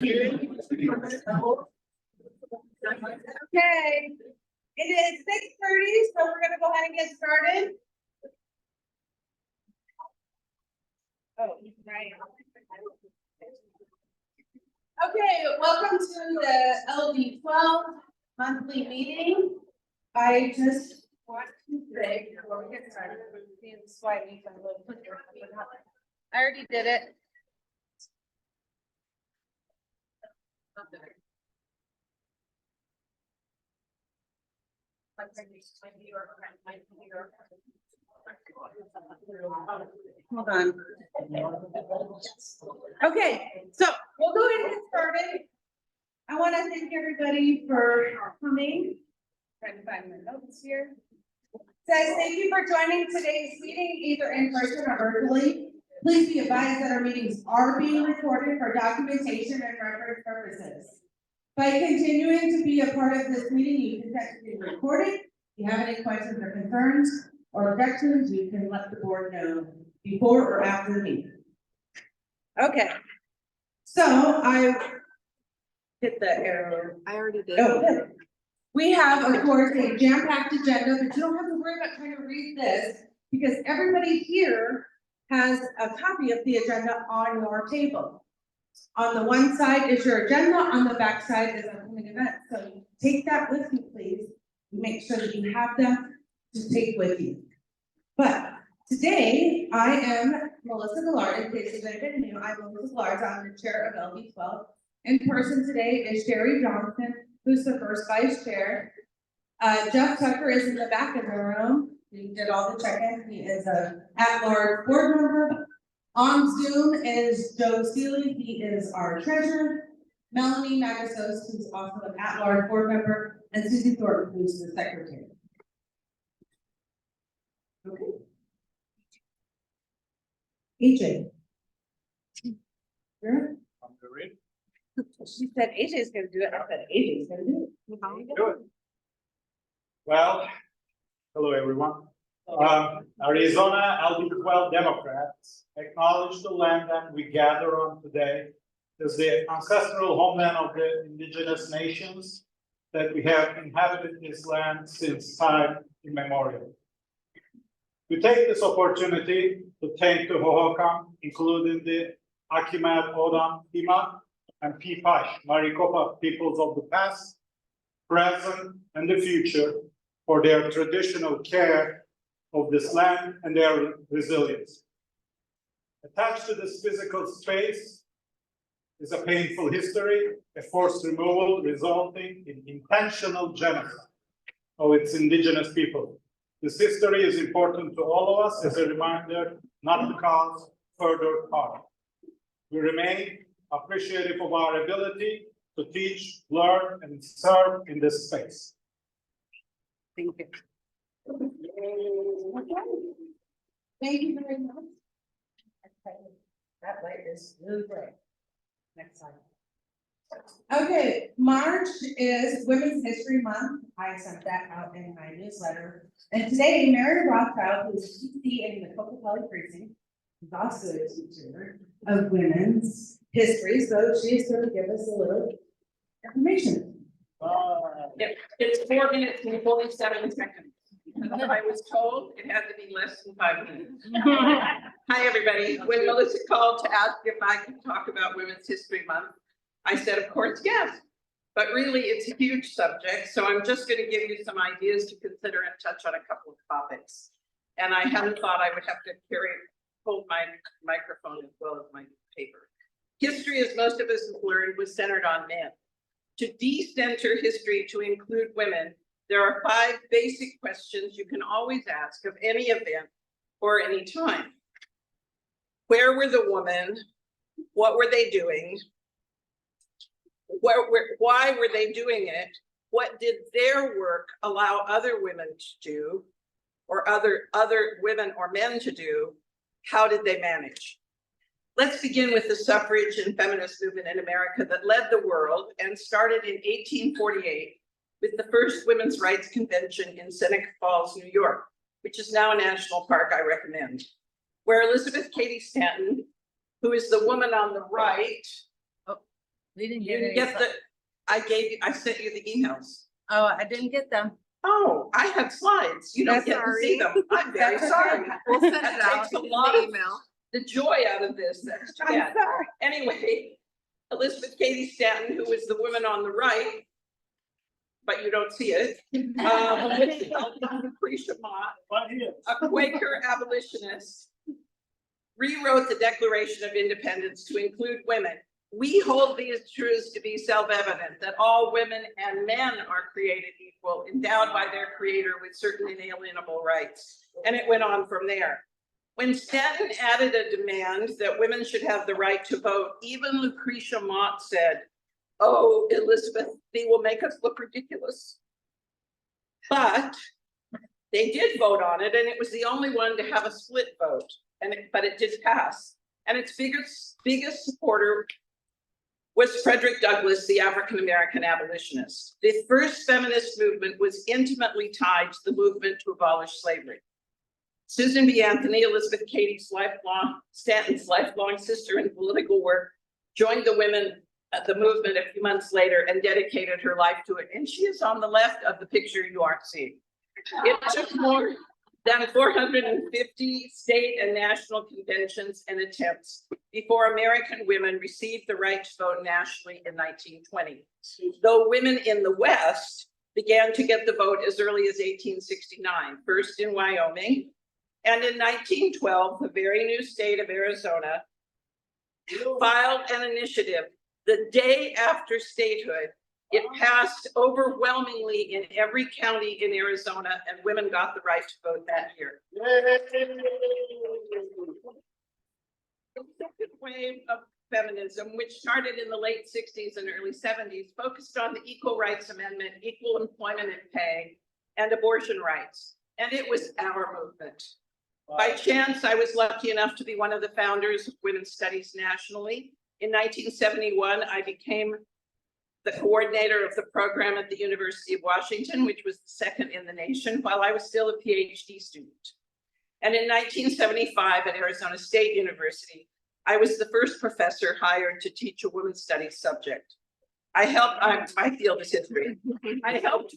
Okay, it is 6:30, so we're gonna go ahead and get started. Oh, right. Okay, welcome to the LD12 monthly meeting. I just want to say before we get started, being sweaty, I'm a little quicker. I already did it. Hold on. Okay, so we'll go ahead and get started. I want to thank everybody for coming. Trying to find my notes here. Says thank you for joining today's meeting, either in person or virtually. Please be advised that our meetings are being recorded for documentation and reference purposes. By continuing to be a part of this meeting, you consent to be recorded. If you have any questions or concerns or objections, you can let the board know before or after the meeting. Okay. So I hit the arrow. I already did. Oh, good. We have, of course, a jam-packed agenda, but you don't have to worry about trying to read this because everybody here has a copy of the agenda on your table. On the one side is your agenda, on the back side is upcoming events. So take that with you, please. Make sure that you have them to take with you. But today, I am Melissa Gillard. In case you've been new, I'm Melissa Gillard. I'm the chair of LD12. In person today is Sherry Johnson, who's the first vice chair. Jeff Tucker is in the back of the room. He did all the check-ins. He is a at-large board member. On Zoom is Joe Seeley. He is our treasurer. Melanie Magasos, who's also an at-large board member, and Susie Thornton, who's the secretary. Okay. AJ. Sure. She said AJ's gonna do it. I said AJ's gonna do it. Do it. Well, hello everyone. Arizona LD12 Democrats acknowledge the land that we gather on today as the ancestral homeland of the indigenous nations that we have inhabited this land since time immemorial. We take this opportunity to thank the Hohokam, including the Akimat, Odam, Ima, and Pipash, Maricopa peoples of the past, present, and the future for their traditional care of this land and their resilience. Attached to this physical space is a painful history, a forced removal resulting in intentional genocide of its indigenous people. This history is important to all of us as a reminder not to cause further harm. We remain appreciative of our ability to teach, learn, and serve in this space. Thank you. Thank you very much. That light is really bright. Next slide. Okay, March is Women's History Month. I sent that out in my newsletter. And today, Mary Rothschild, who is TC in the Coca-Cola precinct, is also a teacher of women's history. So she's going to give us a little information. It's 4 minutes and 47 seconds. I was told it had to be less than 5 minutes. Hi, everybody. When Melissa called to ask if I could talk about Women's History Month, I said, of course, yes. But really, it's a huge subject. So I'm just going to give you some ideas to consider and touch on a couple of topics. And I hadn't thought I would have to hold my microphone as well as my paper. History, as most of us have learned, was centered on men. To decenter history to include women, there are 5 basic questions you can always ask of any event or any time. Where were the women? What were they doing? Why were they doing it? What did their work allow other women to do, or other women or men to do? How did they manage? Let's begin with the suffrage and feminist movement in America that led the world and started in 1848 with the first Women's Rights Convention in Seneca Falls, New York, which is now a national park I recommend, where Elizabeth Cady Stanton, who is the woman on the right, We didn't You get didn't any. get the, I sent you the emails. Oh, I didn't get them. Oh, I had slides. You don't That's get to see them. I'm very That's okay. sorry. We'll send it That out takes a in lot the of email. the joy out of this. That's too I'm bad. sorry. Anyway, Elizabeth Cady Stanton, who is the woman on the right, but you don't see it, Lucretia Mott, But here, a Quaker abolitionist, rewrote the Declaration of Independence to include women. We hold these truths to be self-evident, that all women and men are created equal, endowed by their creator with certain inalienable rights. And it went on from there. When Stanton added a demand that women should have the right to vote, even Lucretia Mott said, "Oh, Elizabeth, they will make us look ridiculous." But they did vote on it, and it was the only one to have a split vote, but it did pass. And its biggest supporter was Frederick Douglass, the African-American abolitionist. The first feminist movement was intimately tied to the movement to abolish slavery. Susan B. Anthony, Elizabeth Cady Stanton's lifelong sister in political work, joined the women at the movement a few months later and dedicated her life to it. And she is on the left of the picture you aren't seeing. It took more than 450 state and national conventions and attempts before American women received the right to vote nationally in 1920. Though women in the West began to get the vote as early as 1869, first in Wyoming, and in 1912, the very new state of Arizona filed an initiative the day after statehood. It passed overwhelmingly in every county in Arizona, and women got the right to vote that year. The second wave of feminism, which started in the late 60s and early 70s, focused on the Equal Rights Amendment, equal employment and pay, and abortion rights. And it was our movement. By chance, I was lucky enough to be one of the founders of Women's Studies nationally. In 1971, I became the coordinator of the program at the University of Washington, which was the second in the nation, while I was still a PhD student. And in 1975 at Arizona State University, I was the first professor hired to teach a women's studies subject. My field is history. I helped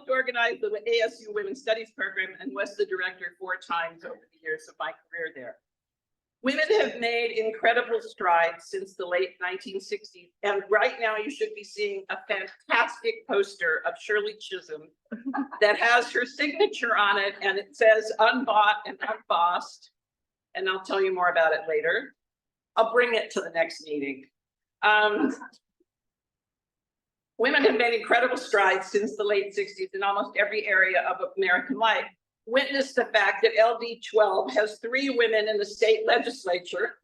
organize the ASU Women's Studies program and was the director 4 times over the years of my career there. Women have made incredible strides since the late 1960s, and right now you should be seeing a fantastic poster of Shirley Chisholm that has her signature on it, and it says unbought and unbossed, and I'll tell you more about it later. I'll bring it to the next meeting. Women have made incredible strides since the late 60s in almost every area of American life. Witness the fact that LD12 has 3 women in the state legislature,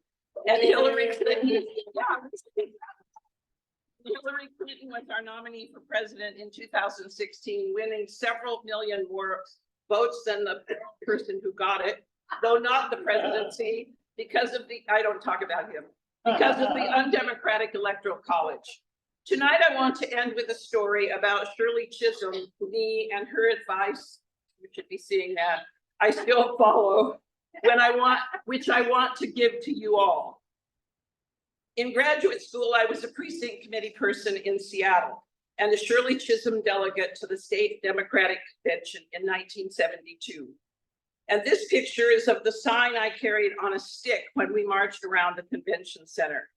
and Hillary Clinton was our nominee for president in 2016, winning several million more votes than the person who got it, though not the presidency, because of I don't talk about him, because of the undemocratic electoral college. Tonight, I want to end with a story about Shirley Chisholm, me, and her advice. You should be seeing that. I still follow which I want to give to you all. In graduate school, I was a precinct committee person in Seattle and a Shirley Chisholm delegate to the state Democratic Convention in 1972. And this picture is of the sign I carried on a stick when we marched around the convention center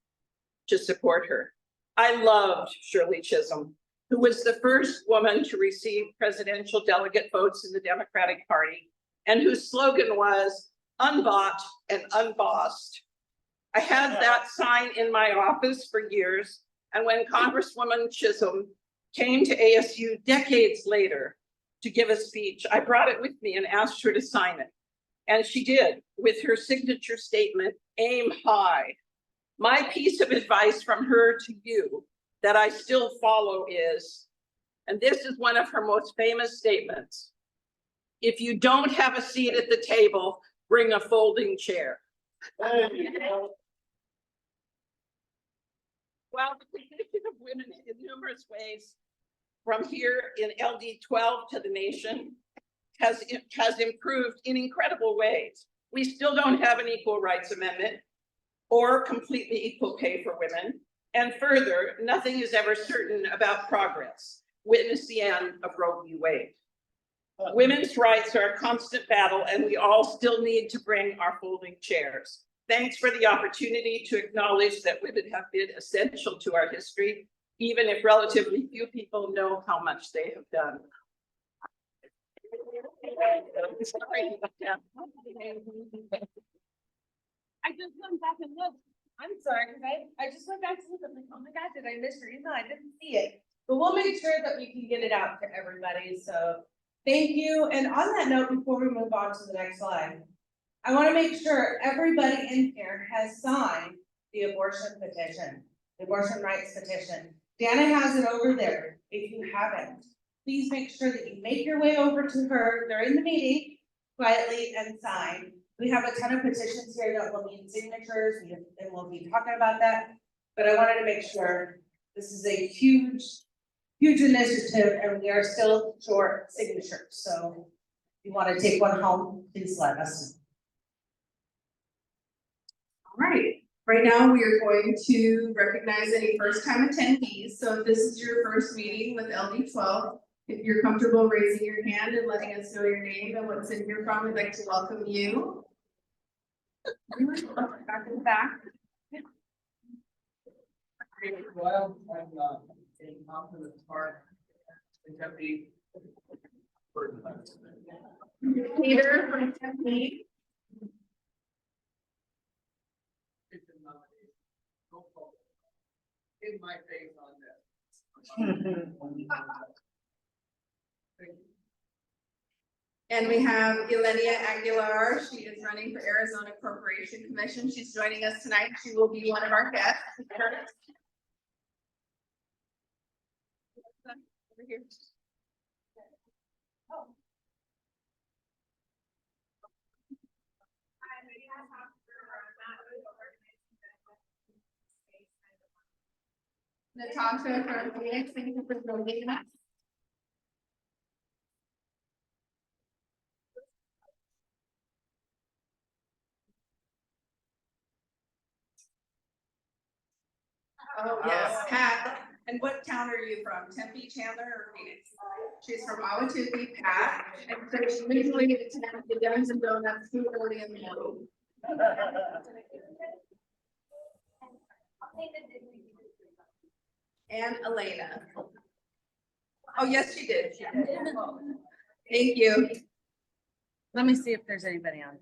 to support her. I loved Shirley Chisholm, who was the first woman to receive presidential delegate votes in the Democratic Party, and whose slogan was unbought and unbossed. I had that sign in my office for years, and when Congresswoman Chisholm came to ASU decades later to give a speech, I brought it with me and asked her to sign it. And she did, with her signature statement, "Aim high." My piece of advice from her to you that I still follow is, and this is one of her most famous statements: if you don't have a seat at the table, bring a folding chair. While the position of women in numerous ways from here in LD12 to the nation has improved in incredible ways, we still don't have an equal rights amendment. or completely equal pay for women. And further, nothing is ever certain about progress. Witness the end of Roe v. Wade. Women's rights are a constant battle, and we all still need to bring our folding chairs. Thanks for the opportunity to acknowledge that women have been essential to our history, even if relatively few people know how much they have done. I just went back and looked. I'm sorry, because I just went back to look. I'm like, oh my God, did I miss your email? I didn't see it. But we'll make sure that we can get it out to everybody. So thank you. And on that note, before we move on to the next slide, I want to make sure everybody in here has signed the abortion petition, the abortion rights petition. Dana has it over there. If you haven't, please make sure that you make your way over to her during the meeting quietly and sign. We have a ton of petitions here that will need signatures, and we'll be talking about that. But I wanted to make sure this is a huge, huge initiative, and we are still short signatures. So if you want to take one home, please let us know. All right now we are going to recognize any first-time attendees. So if this is your first meeting with LD12, if you're comfortable raising your hand and letting us know your name and what city you're from, we'd like to welcome you. Back in the back. Well, I'm in confidence part. Deputy. Peter from Tempe. In my face on this. And we have Elenia Aguilar. She is running for Arizona Corporation Commission. She's joining us tonight. She will be one of our guests. Over here. Natasha from Phoenix, thank you for joining us. Oh, yes, Pat. And what town are you from? Tempe, Chandler, or Phoenix? She's from Ahwatukee, Pat. And so she usually attends the Dems and Donuts too early in the morning. And Elena. Oh, yes, she did. She did. Thank you. Let me see if there's anybody on.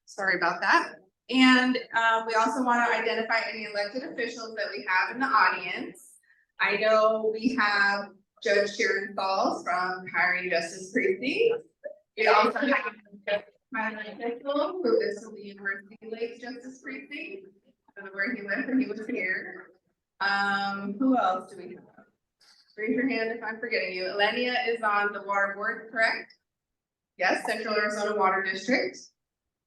Sorry about that. And we also want to identify any elected officials that we have in the audience. I know we have Judge Sharon Falls from Hiring Justice Precinct. We also have Tyler Mitchell, who is from the University Lakes Justice Precinct. I don't know where he went, but he was here. Who else do we have? Raise your hand if I'm forgetting you. Elenia is on the water board, correct? Yes, Central Arizona Water District.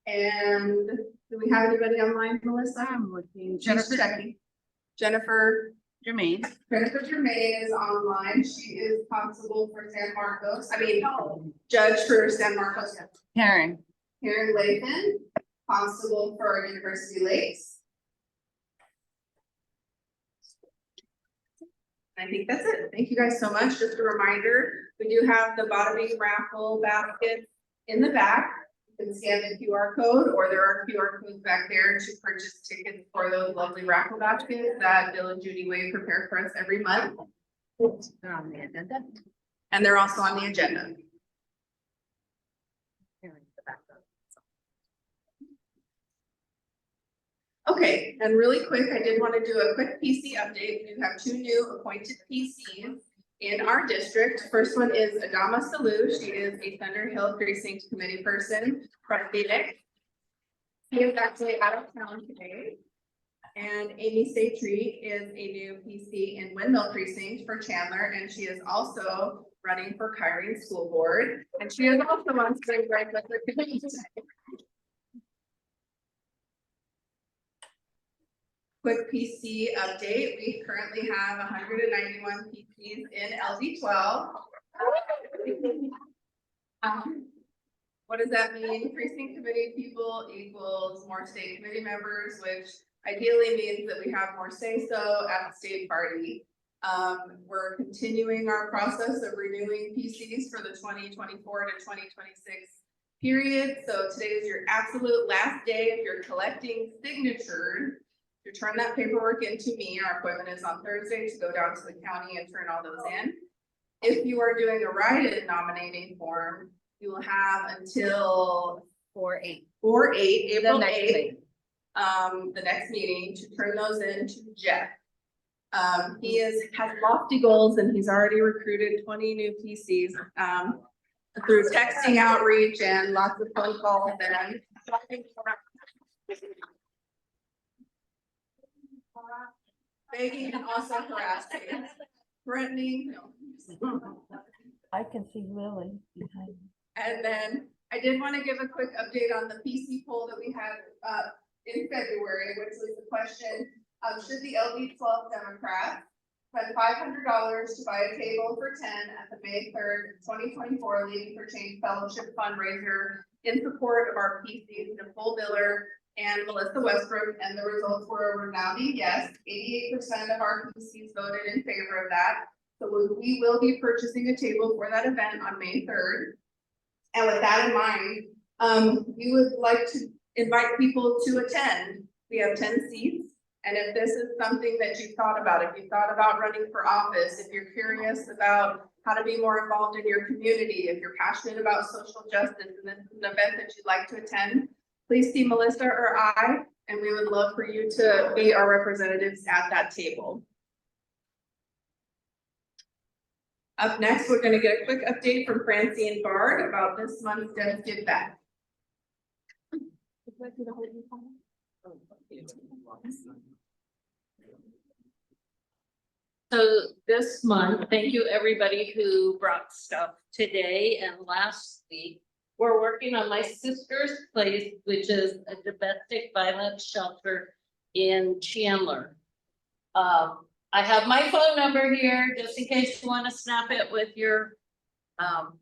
And do we have anybody online, Melissa? I'm looking. Jennifer Jennifer Jermaine. Jennifer Jermaine is online. She is constable for San Marcos. Judge for San Marcos. Karen. Karen Lathan, constable for University Lakes. I think that's it. Thank you guys so much. Just a reminder, we do have the bottoming raffle basket in the back. You can scan the QR code, or there are QR codes back there to purchase tickets for those lovely raffle baskets that Bill and Judy Wade prepare for us every month. They're on the agenda. And they're also on the agenda. Okay, and really quick, I did want to do a quick PC update. We have 2 new appointed PCs in our district. First one is Adama Salou. She is a Thunder Hill Precinct Committee person from Phoenix. He is actually out of town today. And Amy Satry is a new PC in Windmill Precinct for Chandler, and she is also running for Kyrene School Board. And she is also on spring break with her committee today. Quick PC update. We currently have 191 PCs in LD12. What does that mean? Precinct committee people equals more state committee members, which ideally means that we have more say-so at the state party. We're continuing our process of renewing PCs for the 2024 to 2026 period. So today is your absolute last day if you're collecting signatures. To turn that paperwork into me, our appointment is on Thursday to go down to the county and turn all those in. If you are doing a write-in nominating form, you will have until 4/8. April next 8th. meeting. The next meeting to turn those in to Jeff. He has lofty goals and he's already recruited 20 new PCs, through texting outreach and lots of phone calls and. Begging and also harassing, threatening, no. I can see Lily behind me. And then I did want to give a quick update on the PC poll that we had in February, which was the question, should the LD12 Democrats spend $500 to buy a table for 10 at the May 3rd, 2024 Leading for Change Fellowship fundraiser in support of our PCs, Nicole Miller and Melissa Westbrook, and the results were a resounding yes. 88% of our PCs voted in favor of that. So we will be purchasing a table for that event on May 3rd. And with that in mind, we would like to invite people to attend. We have 10 seats. And if this is something that you've thought about, if you thought about running for office, if you're curious about how to be more involved in your community, if you're passionate about social justice and this is an event that you'd like to attend, please see Melissa or I, and we would love for you to be our representatives at that table. Up next, we're going to get a quick update from Francine Bard about this month's Dems Give Back. So this month, thank you everybody who brought stuff today and last week. We're working on my sister's place, which is a domestic violence shelter in Chandler. I have my phone number here, just in case you want to snap it with your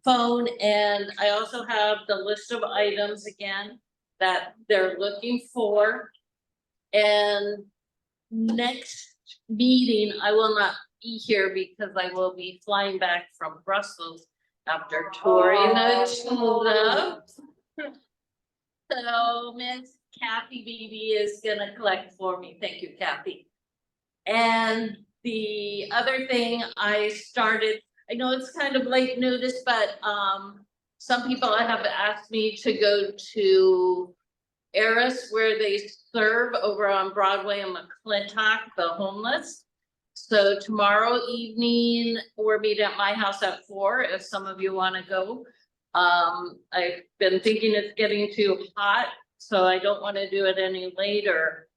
phone. And I also have the list of items again that they're looking for. And next meeting, I will not be here because I will be flying back from Brussels after touring the tulips. So Miss Kathy Beebe is gonna collect for me. Thank you, Kathy. And the other thing I started, I know it's kind of late notice, but some people have asked me to go to Eris where they serve over on Broadway and McClintock, the homeless. So tomorrow evening, we're meeting at my house at 4 if some of you want to go. I've been thinking it's getting too hot, so I don't want to do it any later.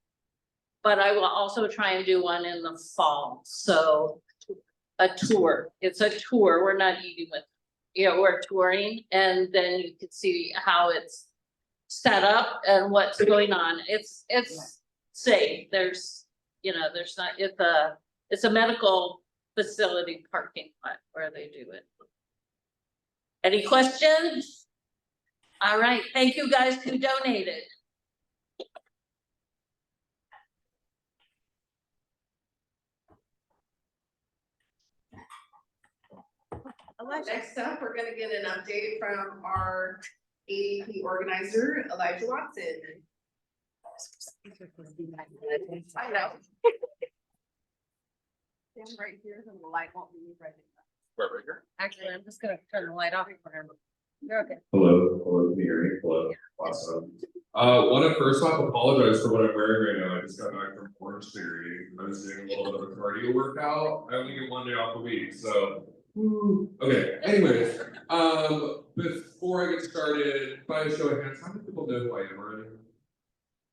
But I will also try and do one in the fall. So a tour. It's a tour. We're not eating with, we're touring, and then you can see how it's set up and what's going on. It's safe. There's not, it's a medical facility parking lot where they do it. Any questions? All right, thank you guys who donated. Next up, we're gonna get an update from our ADP organizer, Elijah Watson. I know. Stand right here and the light won't be right in. Actually, I'm just gonna turn the light off. You're okay. Hello, can you hear me? Hello, awesome. Want to first off apologize for what I'm wearing right now. I just got back from Orange Theory. I was doing a little bit of a cardio workout. I only get 1 day off a week, so. Okay, anyways, before I get started, by a show of hands, how many people know who I am already?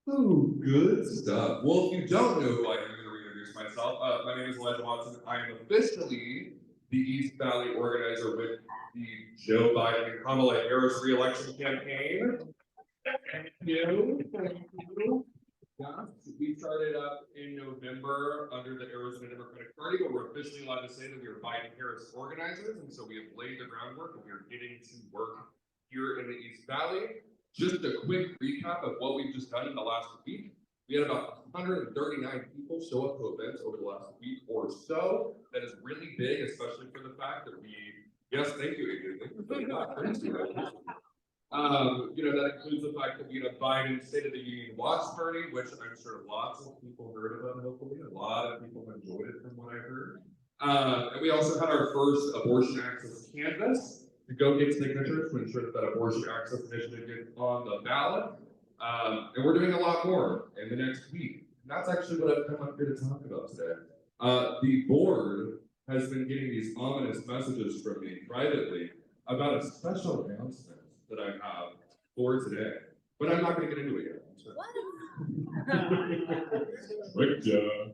Oh, good stuff. Well, if you don't know who I am, I'm gonna reintroduce myself. My name is Elijah Watson. I am officially the East Valley organizer with the Joe Biden and Kamala Harris re-election campaign. Thank you. Yeah, we started up in November under the Arizona Democratic Party, but we're officially allowed to say that we are Biden Harris organizers, and so we have laid the groundwork and we are getting to work here in the East Valley. Just a quick recap of what we've just done in the last week. We had about 139 people show up to events over the last week or so. That is really big, especially for the fact that yes, thank you, Adrian. That includes the fact that we had a Biden State of the Union watch party, which I'm sure lots of people heard about, hopefully. A lot of people enjoyed it from what I heard. And we also had our first abortion access canvass to go get signatures to ensure that abortion access initiative gets on the ballot. And we're doing a lot more in the next week. And that's actually what I've come up here to talk about today. The board has been getting these ominous messages from me privately about a special announcement that I have for today. But I'm not going to get into it yet. Quick job.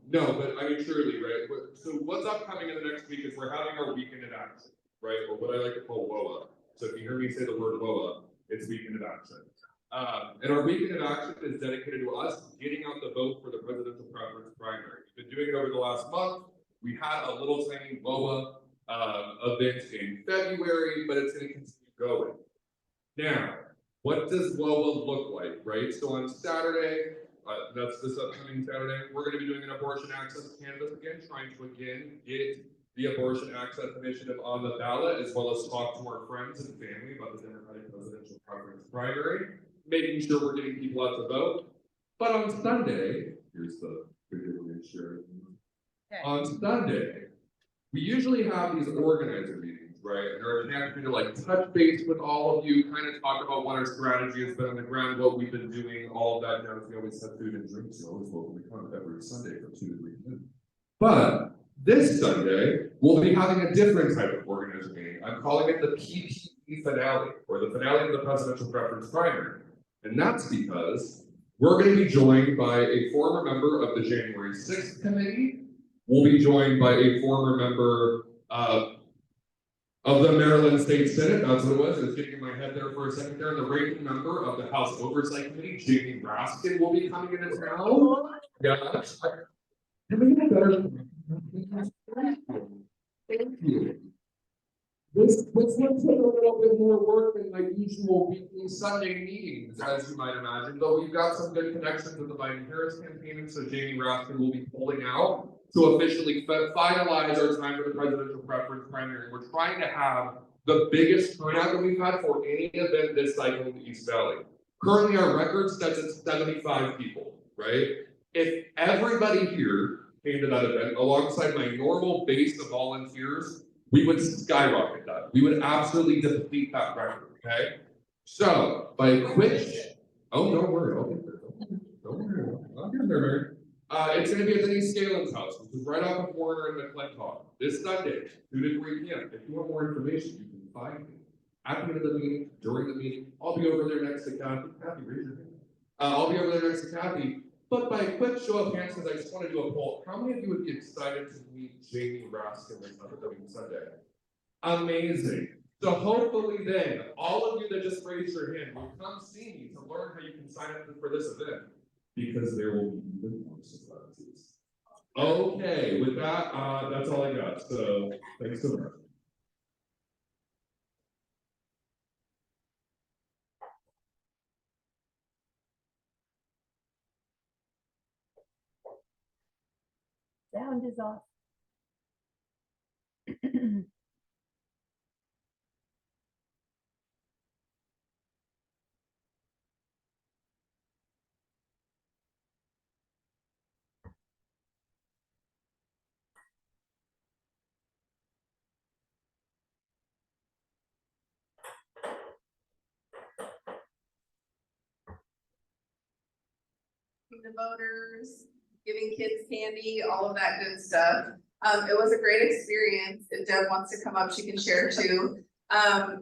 No, but I mean, truly, right? So what's upcoming in the next week is we're having our Weekend in Action, right? Or what I like to call WOA. So if you hear me say the word WOA, it's Weekend in Action. And our Weekend in Action is dedicated to us getting out the vote for the presidential preference primary. We've been doing it over the last month. We had a little tiny WOA event in February, but it's going to continue going. Now, what does WOA look like, right? So on Saturday, that's this upcoming Saturday, we're going to be doing an abortion access canvass again, trying to again get the abortion access initiative on the ballot, as well as talk to our friends and family about the Democratic presidential preference primary, making sure we're getting people out to vote. But on Sunday, here's the video we're going to share. Okay. On Sunday, we usually have these organizer meetings, right? And they're a chance for me to like touch base with all of you, kind of talk about what our strategy has been on the ground, what we've been doing, all of that jazz. We always have food and drinks, so always welcome to come every Sunday from 2 to 3 p.m. But this Sunday, we'll be having a different type of organizer meeting. I'm calling it the PPP finale, or the finale of the presidential preference primary. And that's because we're going to be joined by a former member of the January 6th committee. We'll be joined by a former member of the Maryland State Senate. That's what it was. I was getting in my head there for a second there. And the ranking member of the House Oversight Committee, Jamie Raskin, will be coming into town. Yeah. Can we get better? Thank you. This will take a little bit more work than my usual weekly Sunday meetings, as you might imagine, but we've got some good connections with the Biden-Harris campaign, and so Jamie Raskin will be pulling out to officially finalize our time for the presidential preference primary. We're trying to have the biggest turnout that we've had for any event this cycle in the East Valley. Currently, our record stands at 75 people, right? If everybody here came to that event alongside my normal base of volunteers, we would skyrocket that. We would absolutely deplete that record, okay? So, by a quick, don't worry, I'll get there. Don't worry, I'll get there, Mary. It's going to be at Denise Scalen's house, which is right off of Warner and McClintock, this Sunday, 2 to 3 p.m. If you want more information, you can find me. At the end of the meeting, during the meeting, I'll be over there next to Kathy. Kathy, raise your hand. I'll be over there next to Kathy. But by a quick show of hands, because I just want to do a poll, how many of you would be excited to meet Jamie Raskin this upcoming Sunday? Amazing. So hopefully then, all of you that just raised your hand will come see me to learn how you can sign up for this event, because there will be even more surprises. Okay, with that, that's all I got. So thanks so much. Sound is off. The voters, giving kids candy, all of that good stuff. It was a great experience. If Deb wants to come up, she can share too.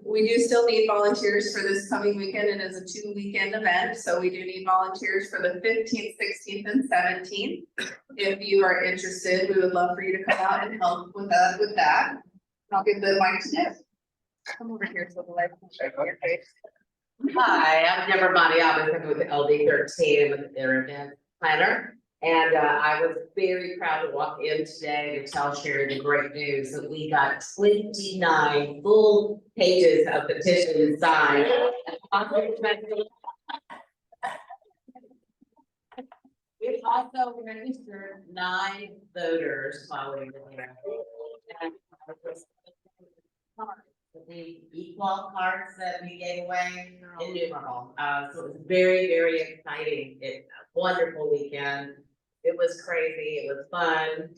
We do still need volunteers for this coming weekend. It is a 2-weekend event, so we do need volunteers for the 15th, 16th, and 17th. If you are interested, we would love for you to come out and help with that. I'll give the mic to Deb. Come over here so the light can show your face. Hi, I'm Deborah Matiabi with LD13 with the event planner. And I was very proud to walk in today to tell Sherry the great news that we got 29 full pages of petitions signed. We also registered 9 voters while we were there. And the equal cards that we gave away, innumerable. So it was very, very exciting. It a wonderful weekend. It was crazy. It was fun.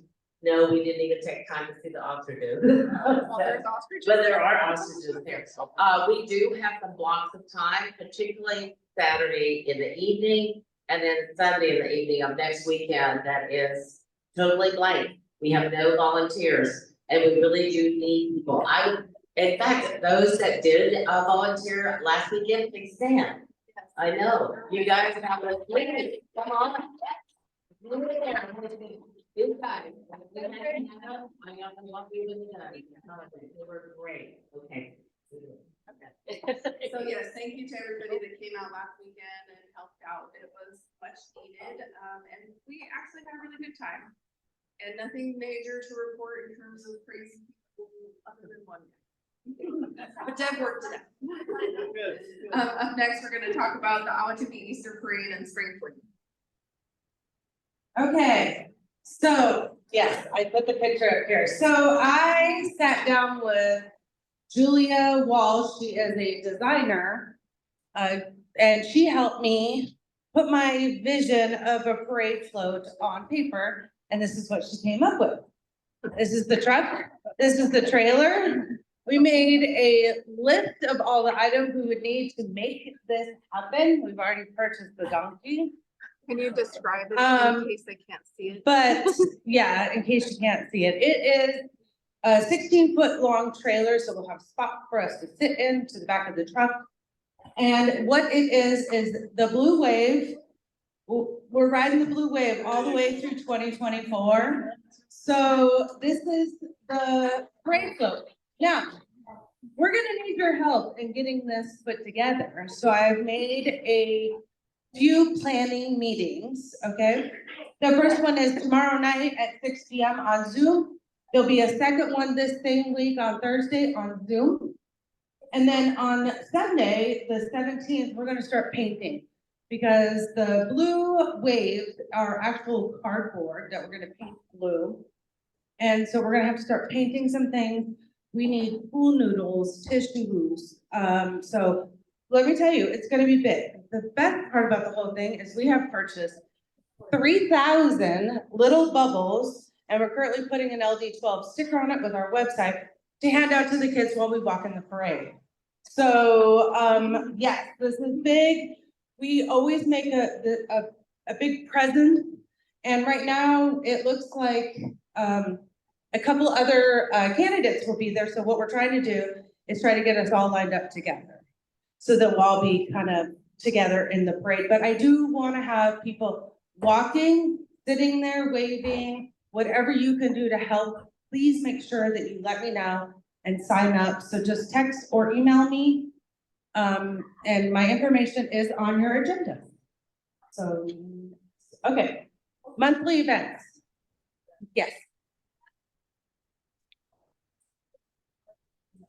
No, we didn't even take time to see the ostriches. Well, there's ostriches. But there are ostriches there. We do have some blocks of time, particularly Saturday in the evening and then Sunday in the evening of next weekend that is totally blank. We have no volunteers and we really do need people. In fact, those that did volunteer last weekend, please stand. I know, you guys have a lady, come on. This time. They were great, okay. So yes, thank you to everybody that came out last weekend and helped out. It was much needed, and we actually had a really good time. And nothing major to report in terms of crazy people other than one. But Deb worked it out. Up next, we're gonna talk about the Ahwatukee Easter Parade and Spring Fling. Okay, so, yes, I put the picture up here. So I sat down with Julia Walsh. She is a designer. And she helped me put my vision of a parade float on paper, and this is what she came up with. This is the truck, this is the trailer. We made a list of all the items we would need to make this happen. We've already purchased the donkey. Can you describe it in case they can't see it? But yeah, in case you can't see it, it is a 16-foot long trailer, so we'll have spot for us to sit in to the back of the truck. And what it is the Blue Wave. We're riding the Blue Wave all the way through 2024. So this is the parade float. Now, we're gonna need your help in getting this put together. So I've made a few planning meetings, okay? The first one is tomorrow night at 6 p.m. on Zoom. There'll be a second one this same week on Thursday on Zoom. And then on Sunday, the 17th, we're gonna start painting because the Blue Waves are actual cardboard that we're gonna paint blue. And so we're gonna have to start painting some things. We need pool noodles, tissues. So let me tell you, it's gonna be big. The best part about the whole thing is we have purchased 3,000 little bubbles, and we're currently putting an LD12 sticker on it with our website to hand out to the kids while we walk in the parade. So, yes, this is big. We always make a big present. And right now, it looks like, a couple other candidates will be there. So what we're trying to do is try to get us all lined up together. So that we'll all be kind of together in the parade. But I do want to have people walking, sitting there, waving, whatever you can do to help. Please make sure that you let me know and sign up. So just text or email me. And my information is on your agenda. So, okay, monthly events. Yes.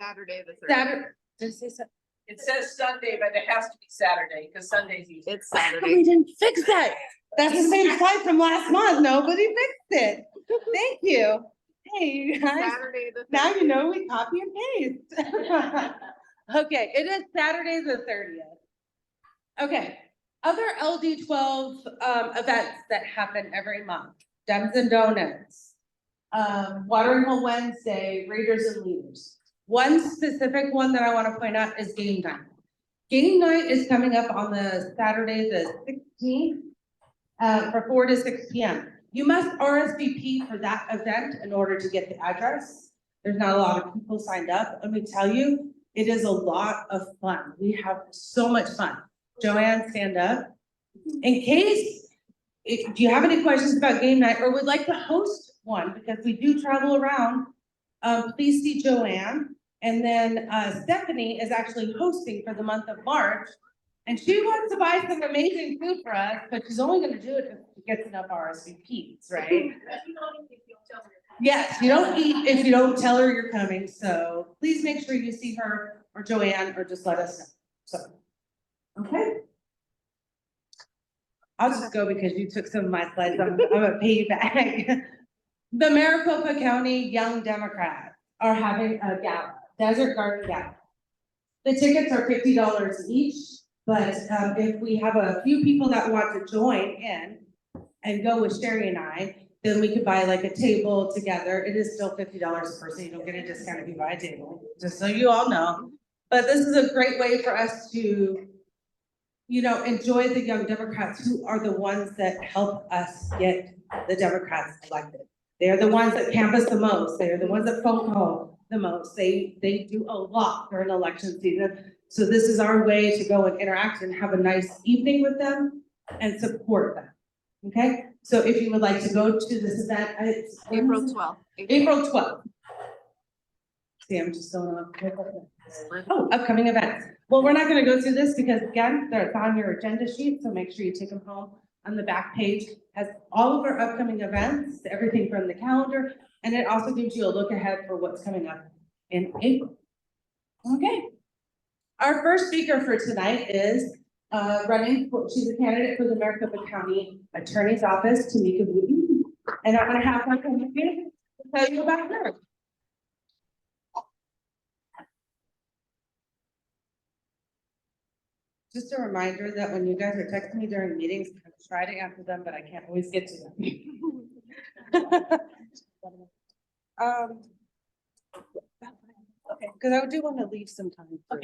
Saturday the 30th. Saturday. Did I say Saturday? It says Sunday, but it has to be Saturday, because Sunday's easy. It's We Saturday. didn't fix that. That's the same slide from last month. Nobody fixed it. Thank you. Hey, you guys. Saturday the 30th. Now you know we copy and paste. Okay, it is Saturday the 30th. Okay, other LD12 events that happen every month. Dems and Donuts. Watering Hole Wednesday, Raiders and Leaders. One specific one that I want to point out is game night. Game night is coming up on the Saturday, the 16th, for 4 to 6 p.m. You must RSVP for that event in order to get the address. There's not a lot of people signed up. Let me tell you, it is a lot of fun. We have so much fun. Joanne, stand up. In case, if you have any questions about game night or would like to host one, because we do travel around, please see Joanne. And then Stephanie is actually hosting for the month of March. And she wants to buy some amazing food for us, but she's only gonna do it if she gets enough RSVPs, right? Yes, you don't eat if you don't tell her you're coming, so please make sure you see her or Joanne or just let us know, so. Okay. I'll just go because you took some of my slides, I'm gonna pay you back. The Maricopa County Young Democrats are having a gala, Desert Garden Gala. The tickets are $50 each, but if we have a few people that want to join in and go with Sherry and I, then we could buy like a table together. It is still $50 a person. You don't get a discount if you buy a table, just so you all know. But this is a great way for us to, you know, enjoy the young Democrats who are the ones that help us get the Democrats elected. They're the ones that canvass the most. They're the ones that phone call the most. They do a lot during election season. So this is our way to go and interact and have a nice evening with them and support them. Okay, so if you would like to go to this event, it's April 12th. April 12th. See, I'm just going on. Oh, upcoming events. Well, we're not gonna go through this because again, they're on your agenda sheet, so make sure you take them home. On the back page has all of our upcoming events, everything from the calendar, and it also gives you a look ahead for what's coming up in April. Okay. Our first speaker for tonight is she's a candidate for the Maricopa County Attorney's Office, Tamika Wooten. And I'm gonna have her come up here to tell you about her. Just a reminder that when you guys are texting me during meetings, I try to answer them, but I can't always get to them. Okay, because I do want to leave some time for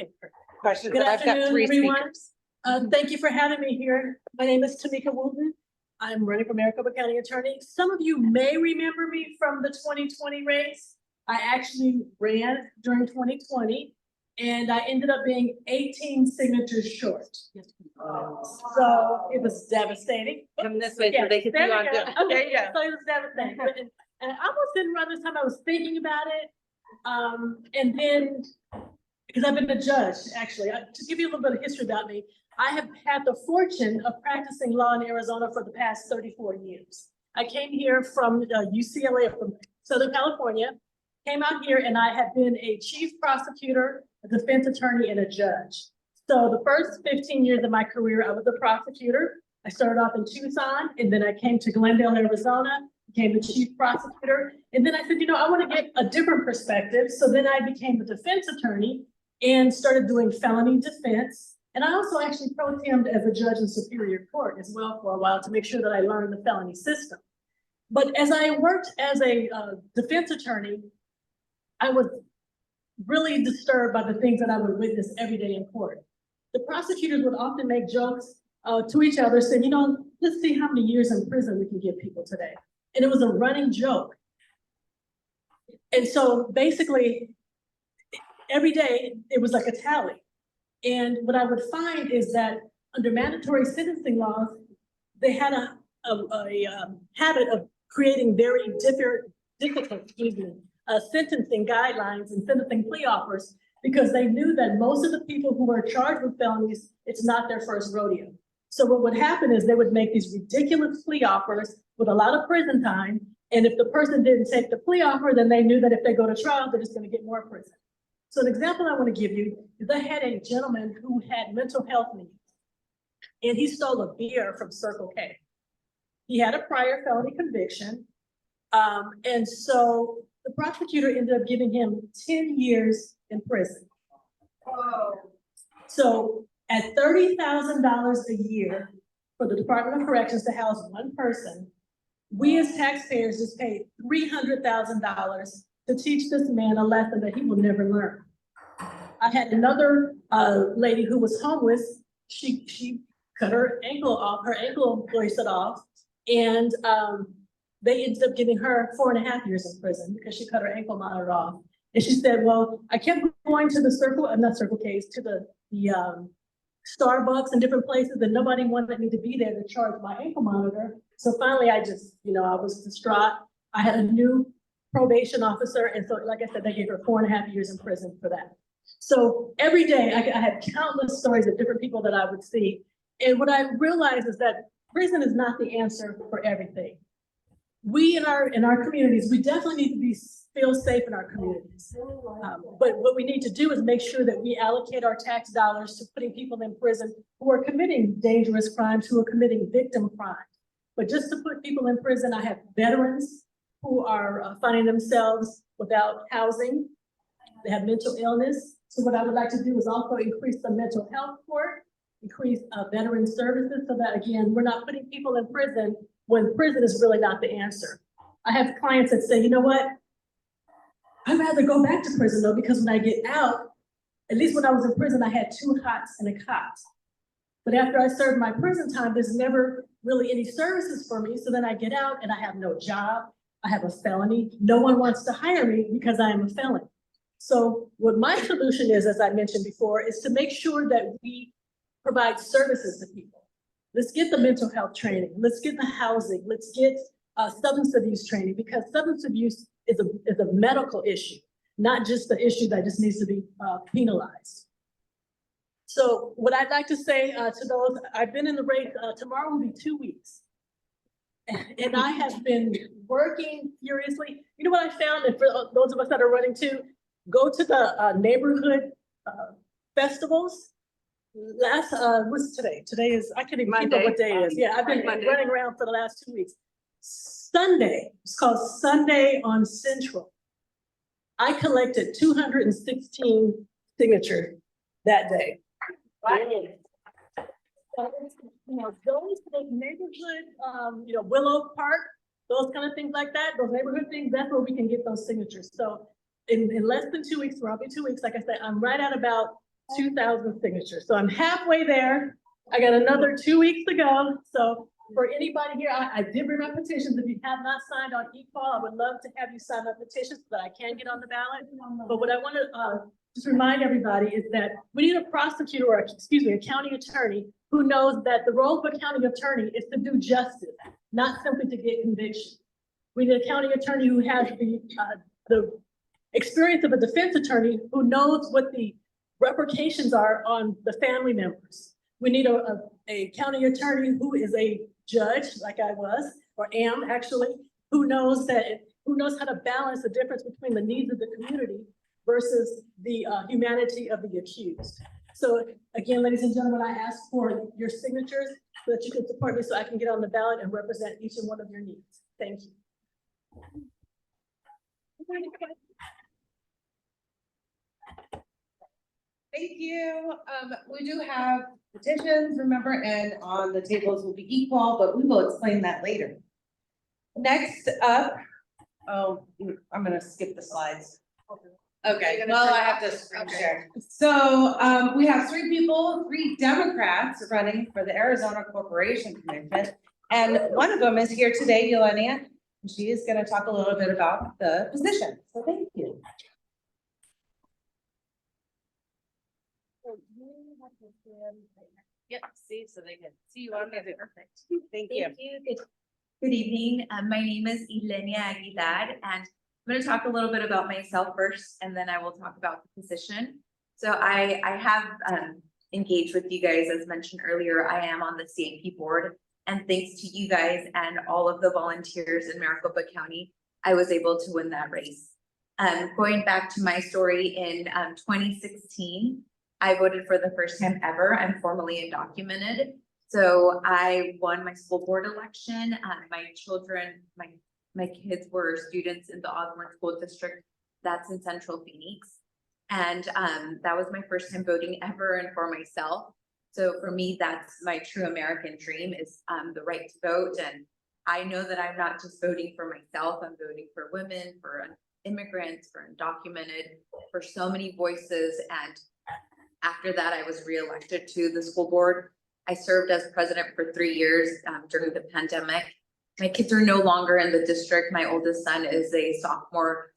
questions, Good but I've got afternoon, 3 everyone. speakers. Thank you for having me here. My name is Tamika Wooten. I'm running for Maricopa County Attorney. Some of you may remember me from the 2020 race. I actually ran during 2020 and I ended up being 18 signatures short. So it was devastating. Come this way Yeah, so they can see there you we on go. Zoom. Okay, yeah, so it was devastating. And I almost didn't run this time. I was thinking about it. And then, because I've been a judge, actually, to give you a little bit of history about me, I have had the fortune of practicing law in Arizona for the past 34 years. I came here from UCLA, from Southern California, came out here and I have been a chief prosecutor, a defense attorney, and a judge. So the first 15 years of my career, I was a prosecutor. I started off in Tucson, and then I came to Glendale, Arizona, became the chief prosecutor. And then I said, you know, I want to get a different perspective. So then I became a defense attorney and started doing felony defense. And I also actually pro-temmed as a judge in Superior Court as well for a while to make sure that I learned the felony system. But as I worked as a defense attorney, I was really disturbed by the things that I would witness every day in court. The prosecutors would often make jokes to each other, saying, you know, let's see how many years in prison we can give people today. And it was a running joke. And so basically, every day it was like a tally. And what I would find is that under mandatory sentencing laws, they had a habit of creating very difficult sentencing guidelines and sentencing plea offers, because they knew that most of the people who were charged with felonies, it's not their first rodeo. So what would happen is they would make these ridiculous plea offers with a lot of prison time. And if the person didn't take the plea offer, then they knew that if they go to trial, they're just going to get more prison. So an example I want to give you is I had a gentleman who had mental health needs, and he stole a beer from Circle K. He had a prior felony conviction. And so the prosecutor ended up giving him 10 years in prison. Whoa. So at $30,000 a year for the Department of Corrections to house one person, we as taxpayers just paid $300,000 to teach this man a lesson that he will never learn. I had another lady who was homeless. She cut her ankle off, her ankle bracelet off, and they ended up giving her 4.5 years in prison because she cut her ankle monitor off. And she said, well, I kept going to the not Circle K's, to the Starbucks and different places, and nobody wanted me to be there to charge my ankle monitor. So finally, I just, you know, I was distraught. I had a new probation officer, and so, like I said, they gave her 4.5 years in prison for that. So every day I had countless stories of different people that I would see. And what I realized is that prison is not the answer for everything. We in our communities, we definitely need to feel safe in our communities. But what we need to do is make sure that we allocate our tax dollars to putting people in prison who are committing dangerous crimes, who are committing victim crimes. But just to put people in prison, I have veterans who are finding themselves without housing. They have mental illness. So what I would like to do is also increase the mental health court, increase veteran services, so that again, we're not putting people in prison when prison is really not the answer. I have clients that say, you know what? I'd rather go back to prison though, because when I get out, at least when I was in prison, I had 2 hots and a cot. But after I served my prison time, there's never really any services for me. So then I get out and I have no job. I have a felony. No one wants to hire me because I am a felon. So what my solution is, as I mentioned before, is to make sure that we provide services to people. Let's get the mental health training. Let's get the housing. Let's get substance abuse training, because substance abuse is a medical issue, not just the issue that just needs to be penalized. So what I'd like to say to those, I've been in the race, tomorrow will be 2 weeks. And I have been working furiously. You know what I found, and for those of us that are running too, go to the neighborhood festivals. What's today? Today is, I can't even keep up what day it is. Yeah, I've been running around for the last 2 weeks. Sunday, it's called Sunday on Central. I collected 216 signatures that day. You know, those neighborhood, Willow Park, those kind of things like that, those neighborhood things, that's where we can get those signatures. So in less than 2 weeks, I'll be 2 weeks, like I said, I'm right at about 2,000 signatures. So I'm halfway there. I got another 2 weeks to go. So for anybody here, I did bring my petitions. If you have not signed on e-call, I would love to have you sign up petitions so that I can get on the ballot. But what I want to just remind everybody is that we need a prosecutor, or a county attorney who knows that the role of a county attorney is to do justice, not simply to get conviction. We need a county attorney who has the experience of a defense attorney, who knows what the repercussions are on the family members. We need a county attorney who is a judge, like I was, or am actually, who knows how to balance the difference between the needs of the community versus the humanity of the accused. So again, ladies and gentlemen, I ask for your signatures so that you can support me, so I can get on the ballot and represent each and one of your needs. Thank you. Thank you. We do have petitions, remember, and on the tables will be equal, but we will explain that later. Next up, I'm gonna skip the slides. Okay, well, I have to screen share. So, we have 3 people, 3 Democrats running for the Arizona Corporation Commission. And one of them is here today, Yelenia, and she is gonna talk a little bit about the position. So thank you. Yep, see, so they can see you on there. Perfect. Thank you. Good evening. My name is Ilenia Aguilar, and I'm going to talk a little bit about myself first, and then I will talk about the position. So I have engaged with you guys, as mentioned earlier. I am on the CAP board, and thanks to you guys and all of the volunteers in Maricopa County, I was able to win that race. Going back to my story, in 2016, I voted for the first time ever. I'm formally undocumented. So I won my school board election. My children, my kids were students in the Osborne School District. That's in Central Phoenix. And that was my first time voting ever, and for myself. So for me, that's my true American dream, is the right to vote. And I know that I'm not just voting for myself, I'm voting for women, for immigrants, for undocumented, for so many voices. And after that, I was reelected to the school board. I served as president for 3 years during the pandemic. My kids are no longer in the district. My oldest son is a sophomore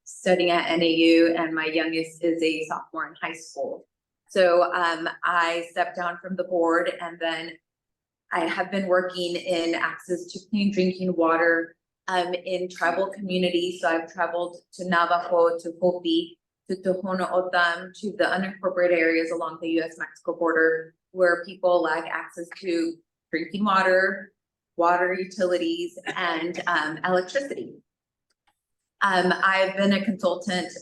studying at NAU, and my youngest is a sophomore in high school. So I stepped down from the board, and then I have been working in access to clean drinking water in tribal communities. So I've traveled to Navajo, to Hopi, to Tohono O'odham, to the unincorporated areas along the US-Mexico border where people lack access to drinking water, water utilities, and electricity. I've been a consultant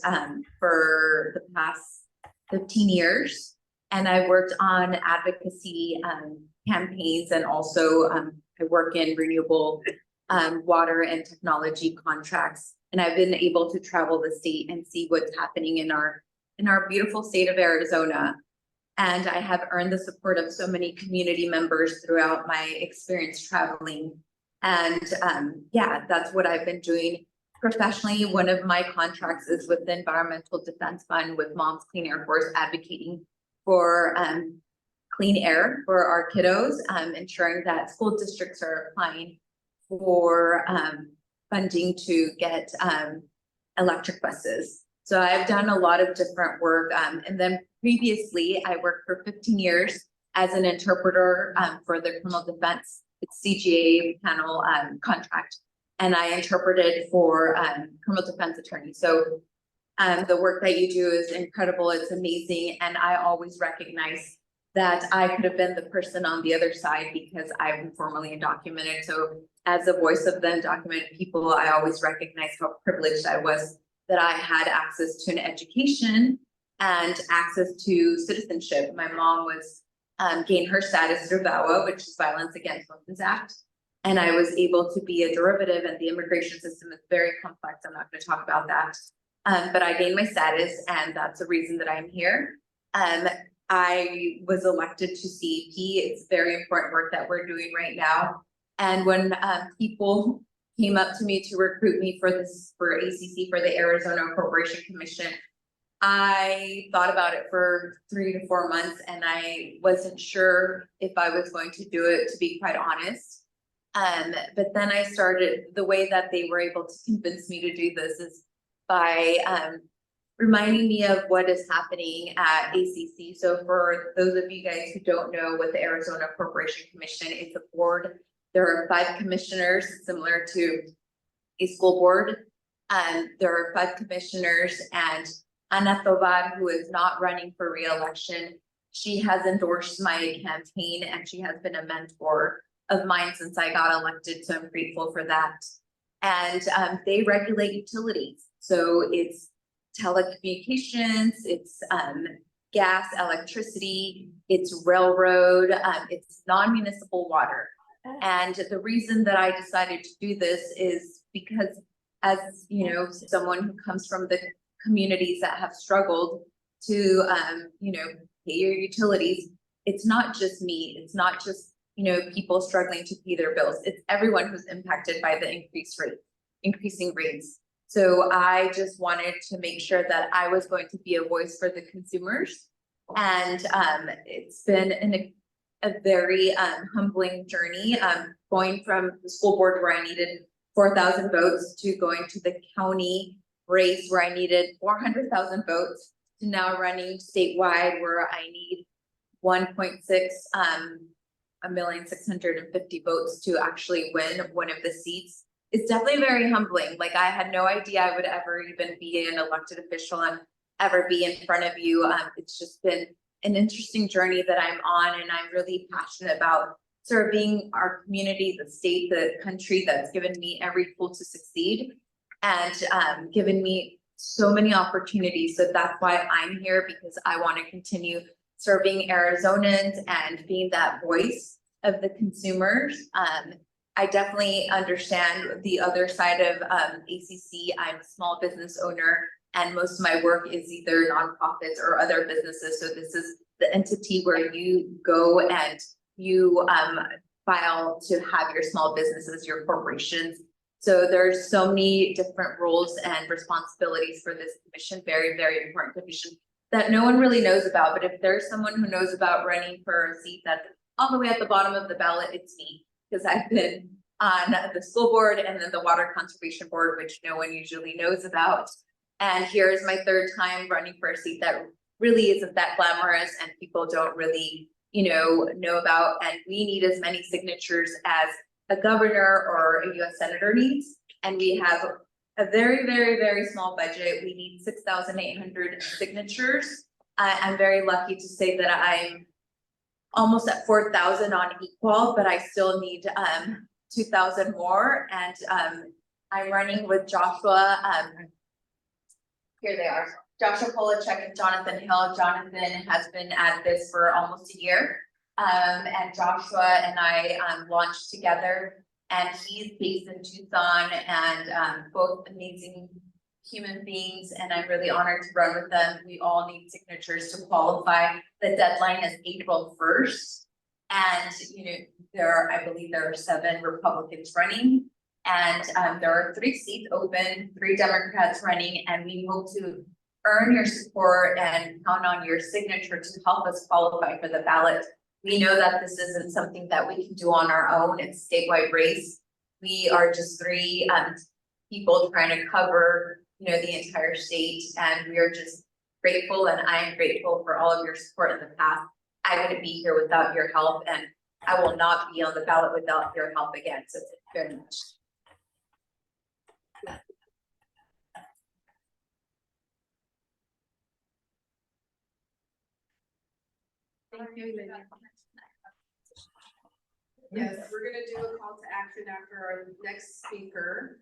for the past 15 years, and I worked on advocacy campaigns, and also I work in renewable water and technology contracts. And I've been able to travel the state and see what's happening in our beautiful state of Arizona. And I have earned the support of so many community members throughout my experience traveling. And yeah, that's what I've been doing professionally. One of my contracts is with the Environmental Defense Fund with Moms Clean Air Force, advocating for clean air for our kiddos, ensuring that school districts are applying for funding to get electric buses. So I've done a lot of different work. And then previously I worked for 15 years as an interpreter for the criminal defense. It's CGA panel contract. And I interpreted for criminal defense attorneys. So the work that you do is incredible. It's amazing. And I always recognize that I could have been the person on the other side because I'm formally undocumented. So as a voice of the undocumented people, I always recognize how privileged I was that I had access to an education and access to citizenship. My mom was gained her status through VAWA, which is Violence Against Women's Act. And I was able to be a derivative, and the immigration system is very complex. I'm not going to talk about that. But I gained my status, and that's the reason that I'm here. I was elected to CEP. It's very important work that we're doing right now. And when people came up to me to recruit me for ACC, for the Arizona Corporation Commission, I thought about it for 3 to 4 months, and I wasn't sure if I was going to do it, to be quite honest. But then I started, the way that they were able to convince me to do this is by reminding me of what is happening at ACC. So for those of you guys who don't know what the Arizona Corporation Commission is, a board. There are 5 commissioners, similar to a school board. There are 5 commissioners, and Ana Tovar, who is not running for re-election, she has endorsed my campaign, and she has been a mentor of mine since I got elected. So I'm grateful for that. And they regulate utilities. So it's telecommunications, it's gas, electricity, it's railroad, it's non-municipal water. And the reason that I decided to do this is because, as you know, someone who comes from the communities that have struggled to, you know, pay your utilities, it's not just me, it's not just, you know, people struggling to pay their bills, it's everyone who's impacted by the increasing rates. So I just wanted to make sure that I was going to be a voice for the consumers. And it's been a very humbling journey, going from the school board where I needed 4,000 votes to going to the county race where I needed 400,000 votes to now running statewide where I need 1.650,000 votes to actually win one of the seats. It's definitely very humbling. Like, I had no idea I would ever even be an elected official and ever be in front of you. It's just been an interesting journey that I'm on, and I'm really passionate about serving our community, the state, the country that's given me every tool to succeed, and given me so many opportunities. So that's why I'm here, because I want to continue serving Arizonans and being that voice of the consumers. I definitely understand the other side of ACC. I'm a small business owner, and most of my work is either nonprofits or other businesses. So this is the entity where you go and you file to have your small businesses, your corporations. So there's so many different roles and responsibilities for this commission, very, very important commission that no one really knows about. But if there's someone who knows about running for a seat that's all the way at the bottom of the ballot, it's me, because I've been on the school board and then the water conservation board, which no one usually knows about. And here's my 3rd time running for a seat that really isn't that glamorous and people don't really, you know about. And we need as many signatures as a governor or a US senator needs. And we have a very, very, very small budget. We need 6,800 signatures. I'm very lucky to say that I'm almost at 4,000 on equal, but I still need 2,000 more. And I'm running with Joshua. Here they are. Joshua Polachek and Jonathan Hill. Jonathan has been at this for almost a year. And Joshua and I launched together, and he's based in Tucson, and both amazing human beings, and I'm really honored to run with them. We all need signatures to qualify. The deadline is April 1st. And I believe there are 7 Republicans running, and there are 3 seats open, 3 Democrats running, and we hope to earn your support and count on your signature to help us qualify for the ballot. We know that this isn't something that we can do on our own. It's a statewide race. We are just 3 people trying to cover, the entire state, and we are just grateful, and I am grateful for all of your support in the past. I wouldn't be here without your help, and I will not be on the ballot without your help again. So thank you very much. Thank you. Yes, we're gonna do a call to action after our next speaker.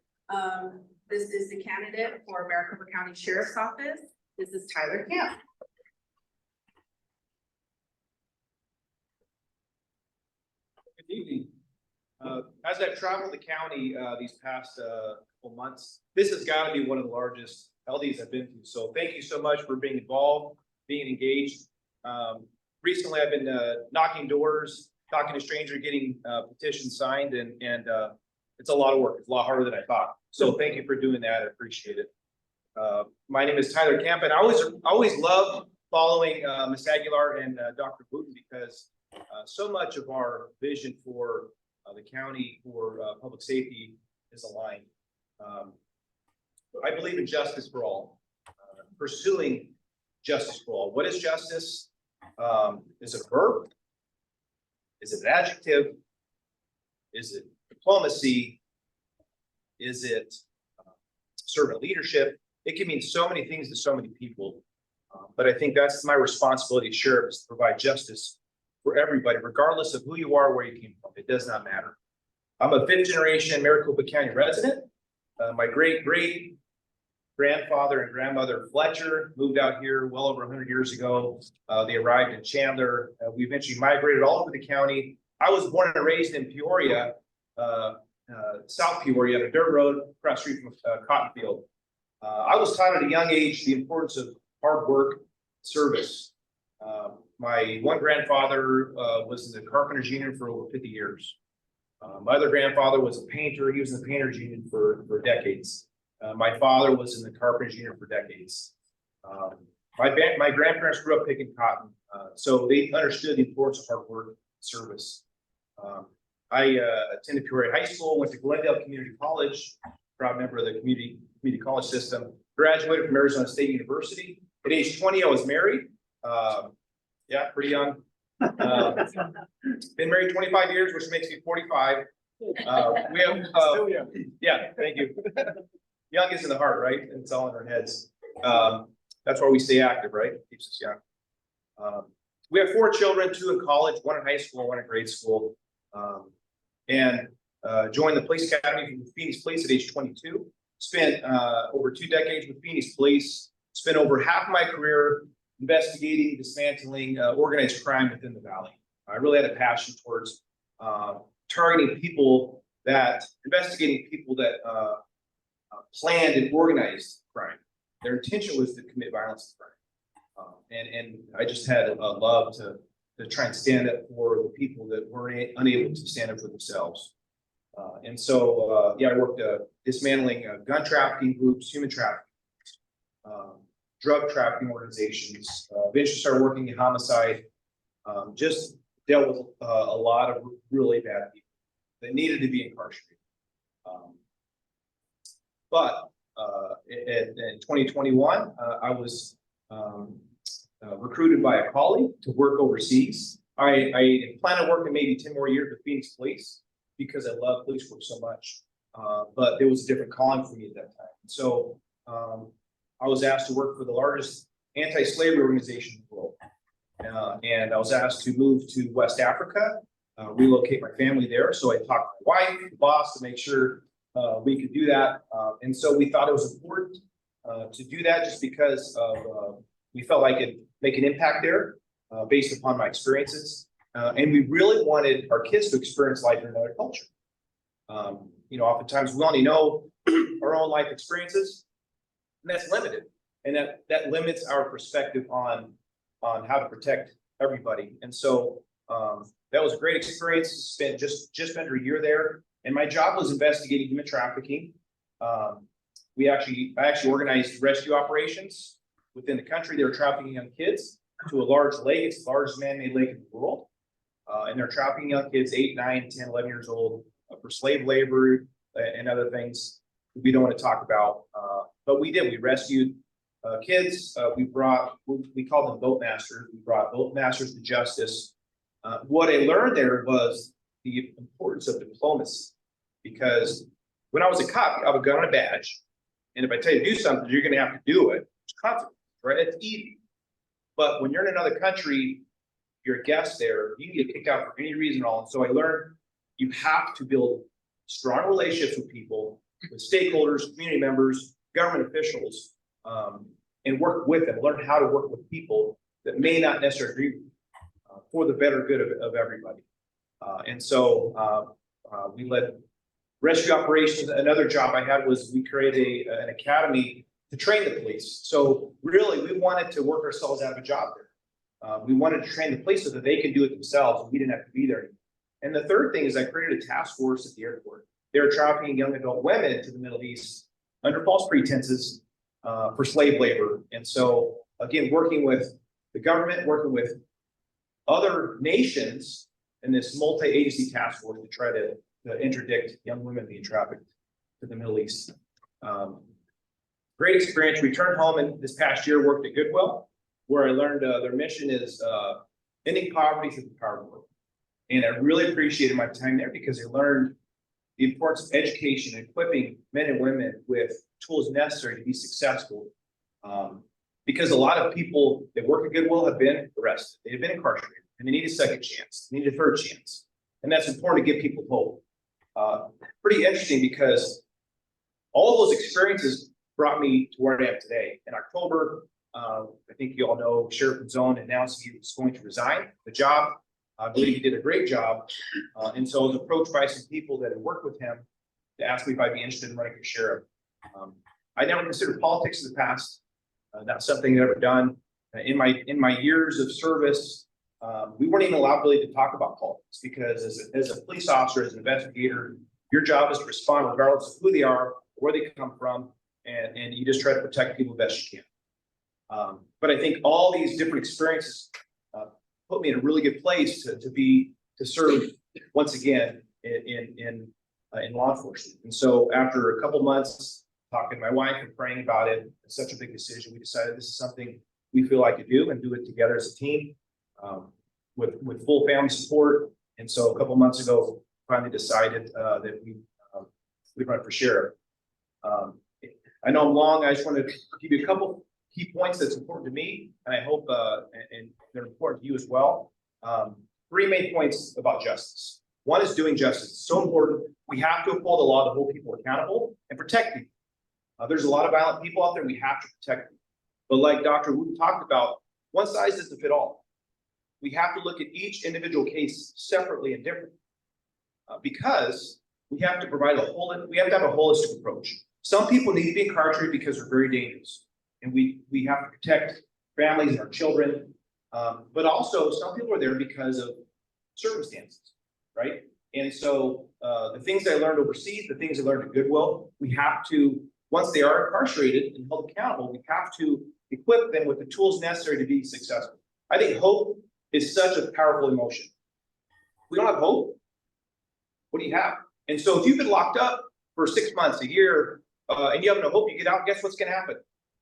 This is the candidate for Maricopa County Sheriff's Office. This is Tyler Camp. Good evening. As I've traveled the county these past couple months, this has got to be one of the largest LDs I've been to. So thank you so much for being involved, being engaged. Recently, I've been knocking doors, talking to strangers, getting petitions signed, and it's a lot of work. It's a lot harder than I thought. So thank you for doing that. I appreciate it. My name is Tyler Camp, and I always love following Ms. Aguilar and Dr. Booten, because so much of our vision for the county for public safety is aligned. I believe in justice for all, pursuing justice for all. What is justice? Is it a verb? Is it an adjective? Is it diplomacy? Is it servant leadership? It can mean so many things to so many people. But I think that's my responsibility as sheriff, is to provide justice for everybody, regardless of who you are, where you came from. It does not matter. I'm a 5th generation Maricopa County resident. My great grandfather and grandmother Fletcher moved out here well over 100 years ago. They arrived in Chandler. We eventually migrated all over the county. I was born and raised in Peoria, South Peoria, on a dirt road across the street from Cotton Field. I was taught at a young age the importance of hard work, service. My one grandfather was in the Carpenters Union for over 50 years. My other grandfather was a painter. He was in the Painters Union for decades. My father was in the Carpenters Union for decades. My grandparents grew up picking cotton, so they understood the importance of hard work, service. I attended Peoria High School, went to Glendale Community College, proud member of the community college system, graduated from Arizona State University. At age 20, I was married. Yeah, pretty young. Been married 25 years, which makes me 45. We have, yeah, thank you. Young is in the heart, right? It's all in our heads. That's why we stay active, right? Keeps us young. We have 4 children, 2 in college, 1 in high school, 1 in grade school. And joined the police academy from Phoenix Police at age 22. Spent over 2 decades with Phoenix Police. Spent over half my career investigating, dismantling organized crime within the valley. I really had a passion towards investigating people that planned and organized crime. Their intention was to commit violence and crime. And I just had a love to try and stand up for the people that weren't unable to stand up for themselves. And so, yeah, I worked dismantling gun trafficking groups, human trafficking, drug trafficking organizations, eventually started working in homicide, just dealt with a lot of really bad people that needed to be incarcerated. But in 2021, I was recruited by a colleague to work overseas. I plan on working maybe 10 more years with Phoenix Police because I love police work so much. but there was a different calling for me at that time. So, I was asked to work for the largest anti-slavery organization in the world. And I was asked to move to West Africa, relocate my family there. So I talked to my wife, the boss, to make sure we could do that. And so we thought it was important to do that just because of, we felt like it'd make an impact there based upon my experiences. And we really wanted our kids to experience life in another culture. You know, oftentimes we only know our own life experiences, and that's limited. And that limits our perspective on how to protect everybody. And so that was a great experience. Spent just under a year there. And my job was investigating human trafficking. I actually organized rescue operations within the country. They were trafficking young kids to a large lake. It's the largest man-made lake in the world. And they're trafficking young kids, 8, 9, 10, 11 years old for slave labor and other things we don't want to talk about. But we did. We rescued kids. We call them boat masters. We brought boat masters to justice. What I learned there was the importance of diplomacy, because when I was a cop, I have a gun and a badge, and if I tell you to do something, you're going to have to do it. It's consequence, right? It's easy. But when you're in another country, you're a guest there, you can get kicked out for any reason at all. And so I learned you have to build strong relationships with people, with stakeholders, community members, government officials, and work with them, learn how to work with people that may not necessarily agree with you, for the better good of everybody. And so we led rescue operations. Another job I had was we created an academy to train the police. So really, we wanted to work ourselves out of a job there. We wanted to train the police so that they could do it themselves, and we didn't have to be there. And the third thing is I created a task force at the airport. They were trafficking young adult women to the Middle East under false pretenses for slave labor. And so, again, working with the government, working with other nations in this multi-agency task force to try to interdict young women being trafficked to the Middle East. Great experience. Returned home and this past year worked at Goodwill, where I learned their mission is ending poverty through the power of work. And I really appreciated my time there because I learned the importance of education and equipping men and women with tools necessary to be successful. Because a lot of people that work at Goodwill have been arrested, they've been incarcerated, and they need a second chance, they need a third chance. And that's important to give people hope. Pretty interesting because all of those experiences brought me to where I am today. In October, I think you all know Sheriff Zone announced he was going to resign the job. I believe he did a great job. And so I was approached by some people that had worked with him to ask me if I'd be interested in running for sheriff. I never considered politics in the past. Not something I've ever done. In my years of service, we weren't even allowed really to talk about politics because as a police officer, as an investigator, your job is to respond regardless of who they are, where they come from, and you just try to protect people the best you can. But I think all these different experiences put me in a really good place to serve once again in law enforcement. And so after a couple months talking to my wife and praying about it, it's such a big decision. We decided this is something we feel like to do and do it together as a team with full family support. And so a couple months ago, finally decided that we'd run for sheriff. I know I'm long. I just wanted to give you a couple key points that's important to me, and I hope and they're important to you as well. 3 main points about justice. One is doing justice. It's so important. We have to uphold the law to hold people accountable and protect people. There's a lot of violent people out there. We have to protect them. But like Dr. Wu talked about, one size doesn't fit all. We have to look at each individual case separately and differently because we have to provide we have to have a holistic approach. Some people need to be incarcerated because they're very dangerous, and we have to protect families and our children. But also, some people are there because of circumstances, right? And so the things I learned overseas, the things I learned at Goodwill, we have to, once they are incarcerated and held accountable, we have to equip them with the tools necessary to be successful. I think hope is such a powerful emotion. If we don't have hope, what do you have? And so if you've been locked up for 6 months, a year, and you have no hope, you get out, guess what's going to happen?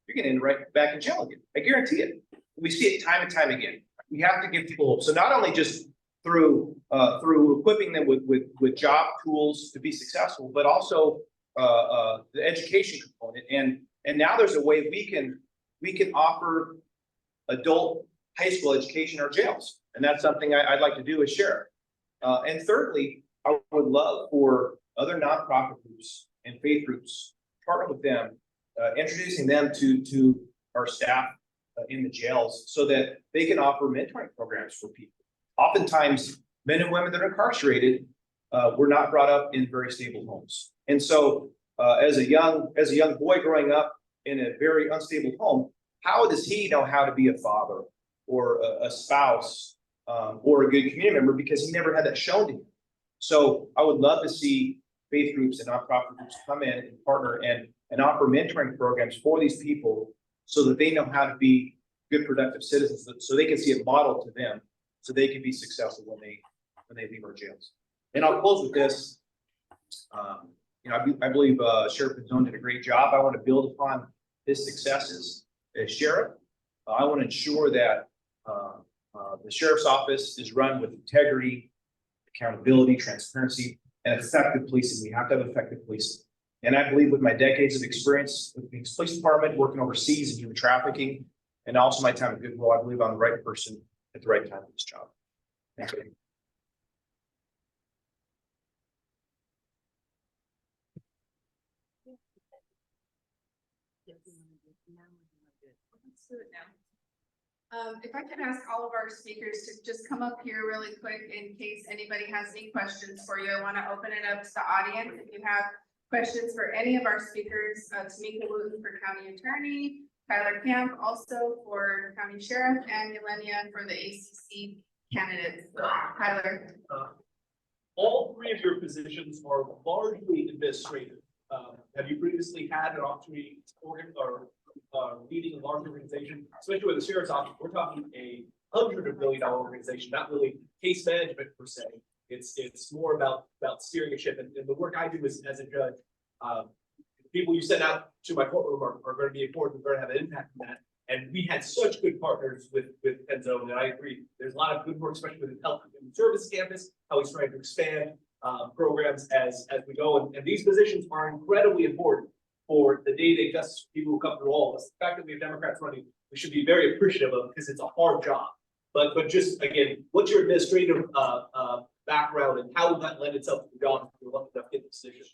You're going to end right back in jail again. I guarantee it. We see it time and time again. We have to give people hope. So not only just through equipping them with job tools to be successful, but also the education component. And now there's a way we can offer adult high school education in our jails. And that's something I'd like to do as sheriff. And thirdly, I would love for other nonprofit groups and faith groups, partner with them, introducing them to our staff in the jails so that they can offer mentoring programs for people. Oftentimes, men and women that are incarcerated were not brought up in very stable homes. And so as a young boy growing up in a very unstable home, how does he know how to be a father or a spouse or a good community member, because he never had that shown to him? So I would love to see faith groups and nonprofit groups come in and partner and offer mentoring programs for these people so that they know how to be good, productive citizens, so they can see it modeled to them, so they can be successful when they leave our jails. And I'll close with this. I believe Sheriff Pinzon did a great job. I want to build upon his successes as sheriff. I want to ensure that the sheriff's office is run with integrity, accountability, transparency, and effective policing. We have to have effective policing. And I believe with my decades of experience with the police department, working overseas and human trafficking, and also my time at Goodwill, I believe I'm the right person at the right time for this job. Thank you. Let's do it now. If I could ask all of our speakers to just come up here really quick in case anybody has any questions for you. I want to open it up to the audience. If you have questions for any of our speakers, Tamika Wooten for County Attorney, Tyler Camp also for County Sheriff, and Yelenia for the ACC candidates. Tyler. All three of your positions are largely administrative. Have you previously had an opportunity or leading a large organization, especially with the sheriff's office? We're talking $100 million organization, not really case management per se. It's more about steering a ship. And the work I do as a judge, people you send out to my courtroom are going to be important. We're going to have an impact on that. And we had such good partners with Penzo, and I agree. There's a lot of good work, especially with the health and service campus, how he's trying to expand programs as we go. And these positions are incredibly important for the day-to-day justice people who come through all of us. The fact that we have Democrats running, we should be very appreciative of, because it's a hard job. But just again, what's your administrative background and how would that lend itself to the job if you're lucky enough to get the position?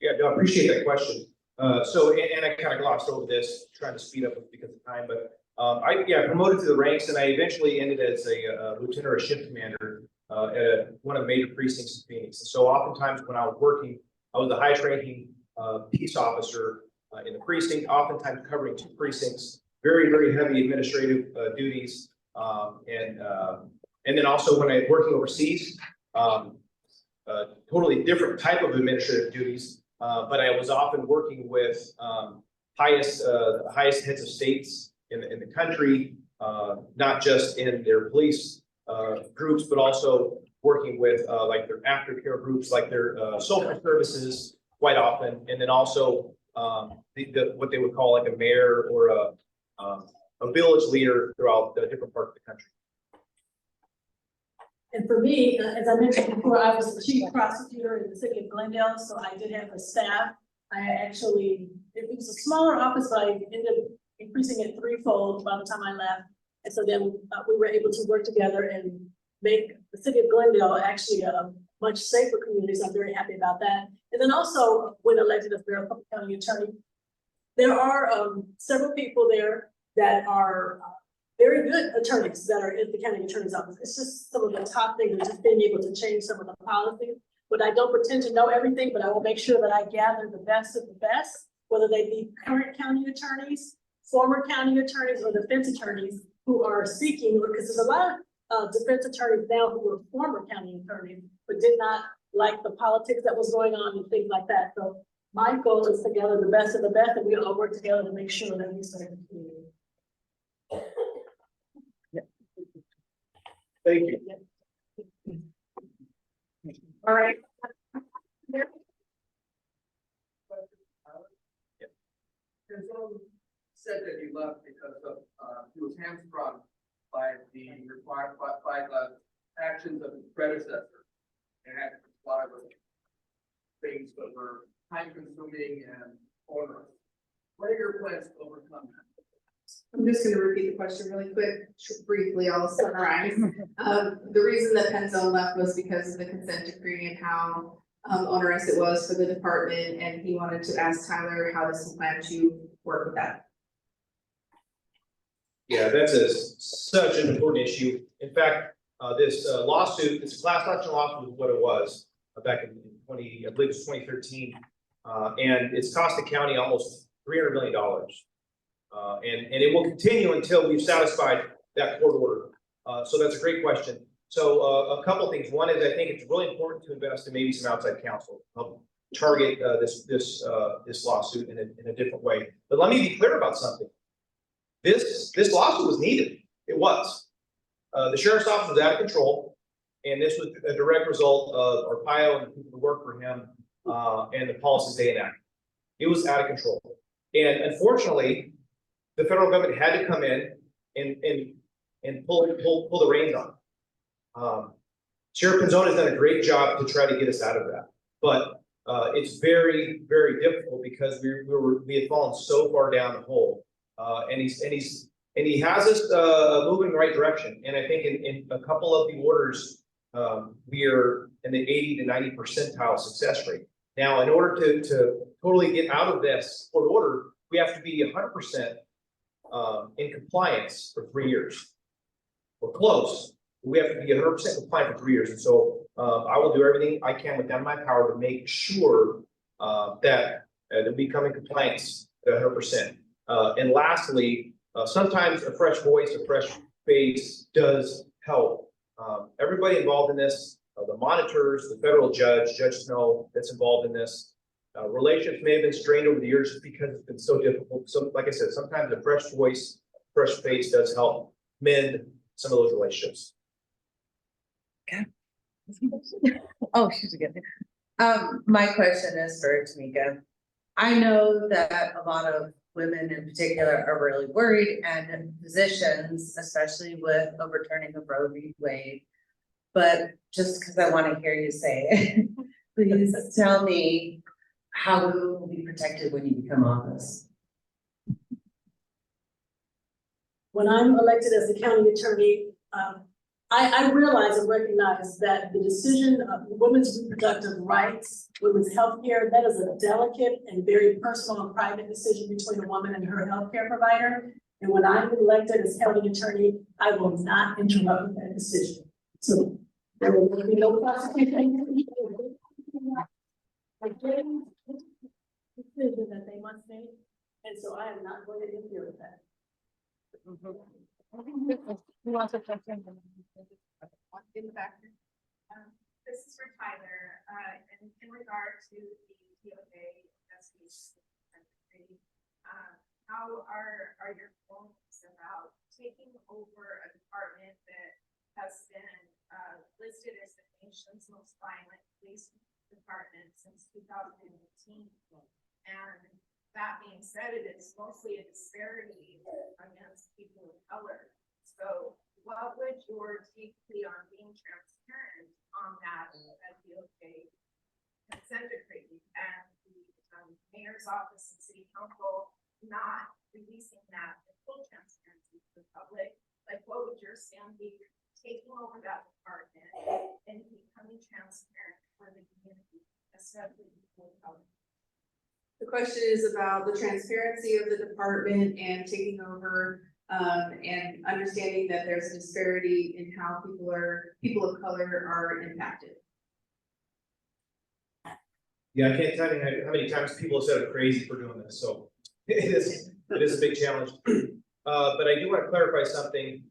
Yeah, no, I appreciate that question. And I kind of glossed over this, trying to speed up because of time, but I promoted to the ranks, and I eventually ended as a lieutenant or a shift commander at one of the major precincts in Phoenix. And so oftentimes when I was working, I was the highest ranking peace officer in the precinct, oftentimes covering 2 precincts, very, very heavy administrative duties. And then also when I working overseas, totally different type of administrative duties. But I was often working with highest heads of states in the country, not just in their police groups, but also working with like their aftercare groups, like their social services quite often, and then also what they would call like a mayor or a village leader throughout the different parts of the country. And for me, as I mentioned before, I was the chief prosecutor in the city of Glendale, so I did have a staff. It was a smaller office, but I ended up increasing it threefold by the time I left. And so then we were able to work together and make the city of Glendale actually a much safer community. So I'm very happy about that. And then also, when elected as Maricopa County Attorney, there are several people there that are very good attorneys that are in the county attorney's office. It's just some of the top things, and just being able to change some of the policies. But I don't pretend to know everything, but I will make sure that I gather the best of the best, whether they be current county attorneys, former county attorneys, or defense attorneys who are seeking, because there's a lot of defense attorneys now who were former county attorneys, but did not like the politics that was going on and things like that. So my goal is to gather the best of the best, and we all work together to make sure that we serve the community. Thank you. All right. Said that he left because of he was hamstrung by the required by the actions of his predecessor. And had a lot of things that were time consuming and onerous. What are your plans to overcome that? I'm just gonna repeat the question really quick, briefly, I'll summarize. The reason that Penzone left was because of the consent decree and how onerous it was for the department, and he wanted to ask Tyler how does he plan to work with that. Yeah, that's such an important issue. In fact, this lawsuit, this class action lawsuit is what it was back in I believe it was 2013. And it's cost the county almost $300 million. And it will continue until we've satisfied that court order. So that's a great question. So a couple things. One is I think it's really important to invest in maybe some outside counsel, help target this lawsuit in a different way. But let me be clear about something. This lawsuit was needed. It was. The sheriff's office was out of control, and this was a direct result of Arpaio and the people who work for him and the policies they enact. It was out of control, and unfortunately, the federal government had to come in and pull the reins on. Sheriff Penzone has done a great job to try to get us out of that, but it's very, very difficult because we had fallen so far down the hole, and he has us moving in the right direction. And I think in a couple of the orders, we are in the 80 to 90 percentile success rate. Now, in order to totally get out of this court order, we have to be 100% in compliance for 3 years. We're close. We have to be 100% compliant for 3 years. And so I will do everything I can within my power to make sure that we come in compliance at 100%. And lastly, sometimes a fresh voice, a fresh face does help. Everybody involved in this, the monitors, the federal judge, Judge Snow that's involved in this. Relationships may have been strained over the years just because it's been so difficult. So, like I said, sometimes a fresh voice, fresh face does help mend some of those relationships. Oh, she's good. My question is for Tamika. I know that a lot of women in particular are really worried, and physicians, especially with overturning of Roe v. Wade. But just because I want to hear you say it, please tell me how we will be protected when you become office. When I'm elected as the county attorney, I realize and recognize that the decision of women's reproductive rights, women's health care, that is a delicate and very personal and private decision between a woman and her healthcare provider. And when I'm elected as county attorney, I will not interrupt that decision. So there will be no prosecution. Again, decision that they must make, and so I am not going to interfere with that. Who wants to jump in? In the back. This is for Tyler, in regard to the DOJ investigation. How are your feelings about taking over a department that has been listed as the nation's most violent police department since 2018? And that being said, it is mostly a disparity against people of color. So what would your take be on being transparent on that DOJ consent decree and the mayor's office and city council not releasing that in full transparency to the public? Like, what would your stand be taking over that department and becoming transparent for the community, especially people of color? The question is about the transparency of the department and taking over and understanding that there's a disparity in how people of color are impacted. Yeah, I can't tell you how many times people have said I'm crazy for doing this, so it is a big challenge. But I do want to clarify something.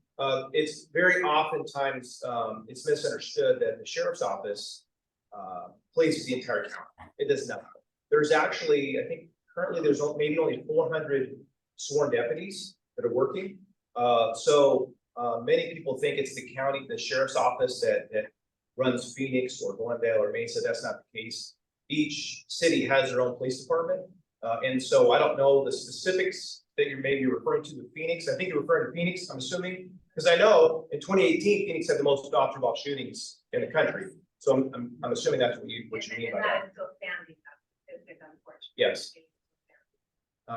It's very oftentimes it's misunderstood that the sheriff's office polices the entire county. It does not. There's actually, I think currently there's maybe only 400 sworn deputies that are working. So many people think it's the county, the sheriff's office that runs Phoenix or Glendale or Mesa. That's not the case. Each city has their own police department. And so I don't know the specifics that you're maybe referring to with Phoenix. I think you're referring to Phoenix, I'm assuming, Because I know in 2018, Phoenix had the most adopted ball shootings in the country. So I'm assuming that's what you mean by that. Yes.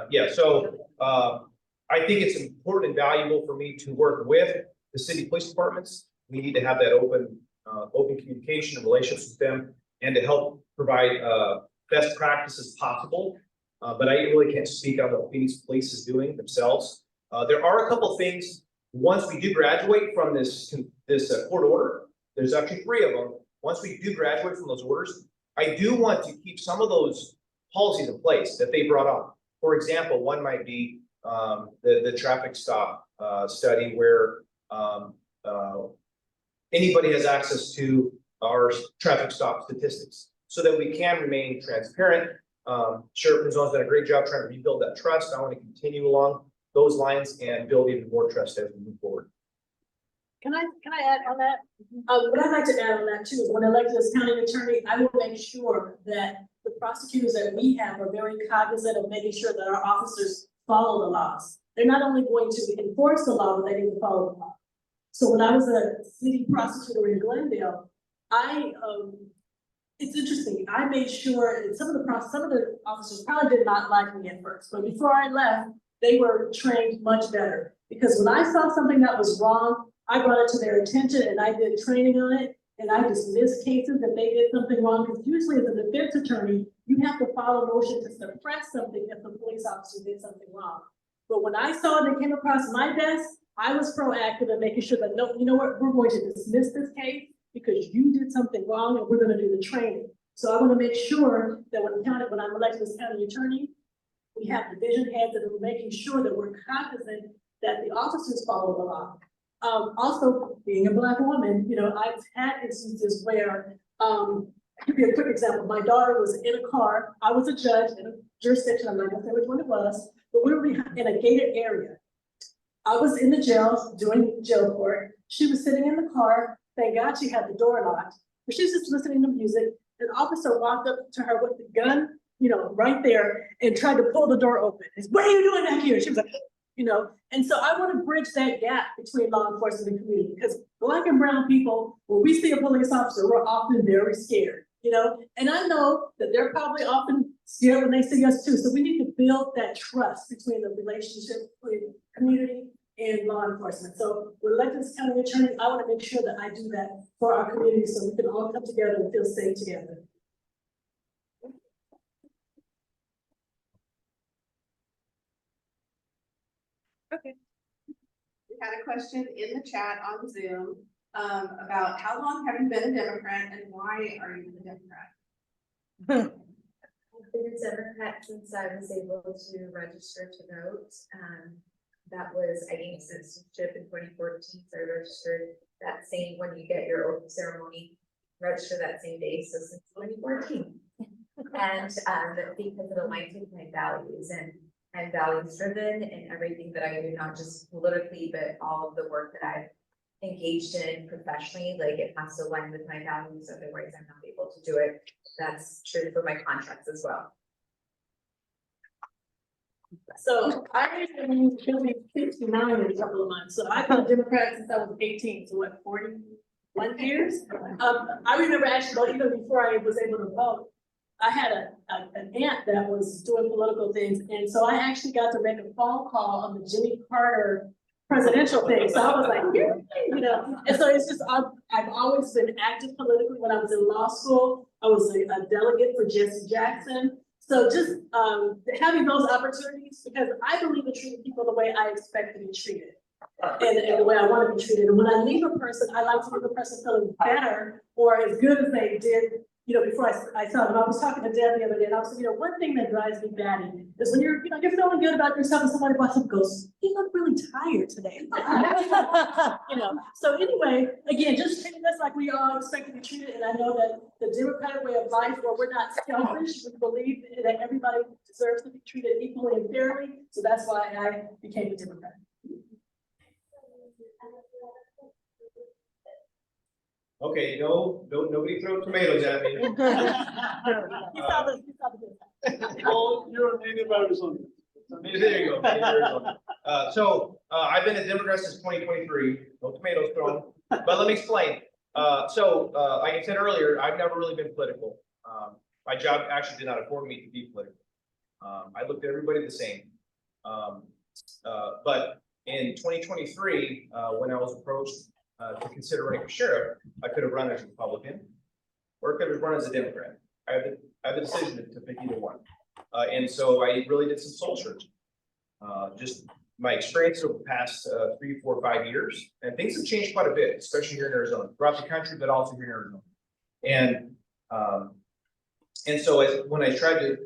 Yeah, so, I think it's important and valuable for me to work with the city police departments. We need to have that open communication and relationships with them and to help provide, best practices possible. But I really can't speak on what Phoenix Police is doing themselves. There are a couple things, once we do graduate from this court order, there's actually 3 of them. Once we do graduate from those orders, I do want to keep some of those policies in place that they brought up. For example, one might be the traffic stop study where anybody has access to our traffic stop statistics so that we can remain transparent. Sheriff Pinzon's done a great job trying to rebuild that trust. I want to continue along those lines and build even more trust as we move forward. Can I add on that? What I'd like to add on that too is when elected as county attorney, I will make sure that the prosecutors that we have are very cognizant of making sure that our officers follow the laws. They're not only going to enforce the law, but they need to follow the law. So when I was a city prosecutor in Glendale, it's interesting. I made sure, and some of the officers probably did not like me at first, but before I left, they were trained much better. Because when I saw something that was wrong, I brought it to their attention and I did training on it. And I dismissed cases if they did something wrong, because usually as a defense attorney, you have to file a motion to suppress something if the police officer did something wrong. But when I saw they came across my desk, I was proactive in making sure that, no, you know what, we're going to dismiss this case because you did something wrong and we're going to do the training. So I want to make sure that when I'm elected as county attorney, we have division heads that are making sure that we're cognizant that the officers follow the law. Also, being a Black woman, you know, I've had instances where, I'll give you a quick example. My daughter was in a car. I was a judge in a jurisdiction, I'm not gonna say which one it was, but we were in a gated area. I was in the jail doing jail court. She was sitting in the car. Thank God she had the door locked, but she was just listening to music. An officer walked up to her with the gun, you know, right there and tried to pull the door open. He said, "What are you doing back here?" She was like, you know, and so I want to bridge that gap between law enforcement and community, because Black and brown people, when we see a police officer, we're often very scared, you know, and I know that they're probably often scared when they see us too. So we need to build that trust between the relationship between community and law enforcement. So with elected as county attorney, I want to make sure that I do that for our community so we can all come together and feel safe together. Okay. We had a question in the chat on Zoom about how long have you been a Democrat and why are you a Democrat? I've been a Democrat since I was able to register to vote. I gained citizenship in 2014, so I registered that same, when you get your oath ceremony, register that same day, so since 2014. And because it aligns with my values, and I'm values driven in everything that I do, not just politically, but all of the work that I've engaged in professionally, like it has to align with my values, otherwise I'm not able to do it. That's true for my contracts as well. So I am gonna be 59 in a couple of months. So I've been a Democrat since I was 18, so what, 41 years? I remember actually, even before I was able to vote, I had an aunt that was doing political things, and so I actually got to make a phone call on the Jimmy Carter presidential thing. So I was like, yeah, you know, and so it's just, I've always been active politically. When I was in law school, I was a delegate for Jesse Jackson. So just having those opportunities, because I believe in treating people the way I expect to be treated. And the way I want to be treated. And when I leave a person, I like to leave a person feeling better or as good as they did, you know, before I saw them. I was talking to Deb the other day, and I was saying, you know, one thing that drives me batty is when you're feeling good about yourself and somebody walks up and goes, "You look really tired today." You know, so anyway, again, just treating us like we all expect to be treated. And I know that the Democratic way of life, where we're not selfish, we believe that everybody deserves to be treated equally and fairly. So that's why I became a Democrat. Okay, nobody throw tomatoes at me. You saw the Oh, you're a native Arizona. There you go. So I've been a Democrat since 2023, no tomatoes thrown, but let me explain. Like I said earlier, I've never really been political. My job actually did not afford me to be political. I looked at everybody the same. But in 2023, when I was approached to consider running for sheriff, I could have run as a Republican or I could have run as a Democrat. I have the decision to pick either one. And so I really did some soul searching. Just my experience over the past 3, 4, 5 years, and things have changed quite a bit, especially here in Arizona, throughout the country, but also here in Arizona. And so when I tried to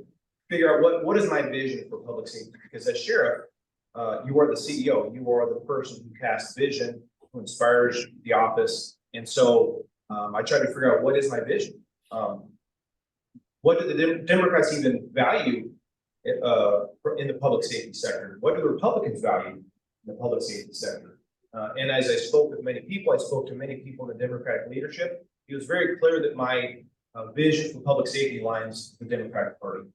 figure out what is my vision for public safety, because as sheriff, you are the CEO, you are the person who casts vision, who inspires the office. And so I tried to figure out what is my vision. What do the Democrats even value in the public safety sector? What do the Republicans value in the public safety sector? And as I spoke with many people, I spoke to many people in the Democratic leadership. It was very clear that my vision for public safety aligns with the Democratic Party.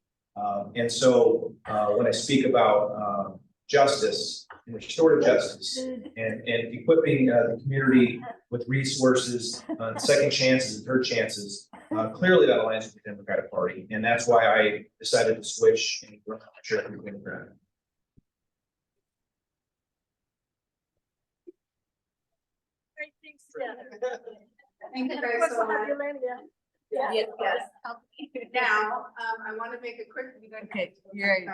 And so when I speak about justice and restorative justice and equipping the community with resources, second chances and third chances, clearly that aligns with the Democratic Party. And that's why I decided to switch and run for Democrat. Great things, yeah. Thank you guys so much. Yes, yes. Now, I want to make a quick. Okay, you're right.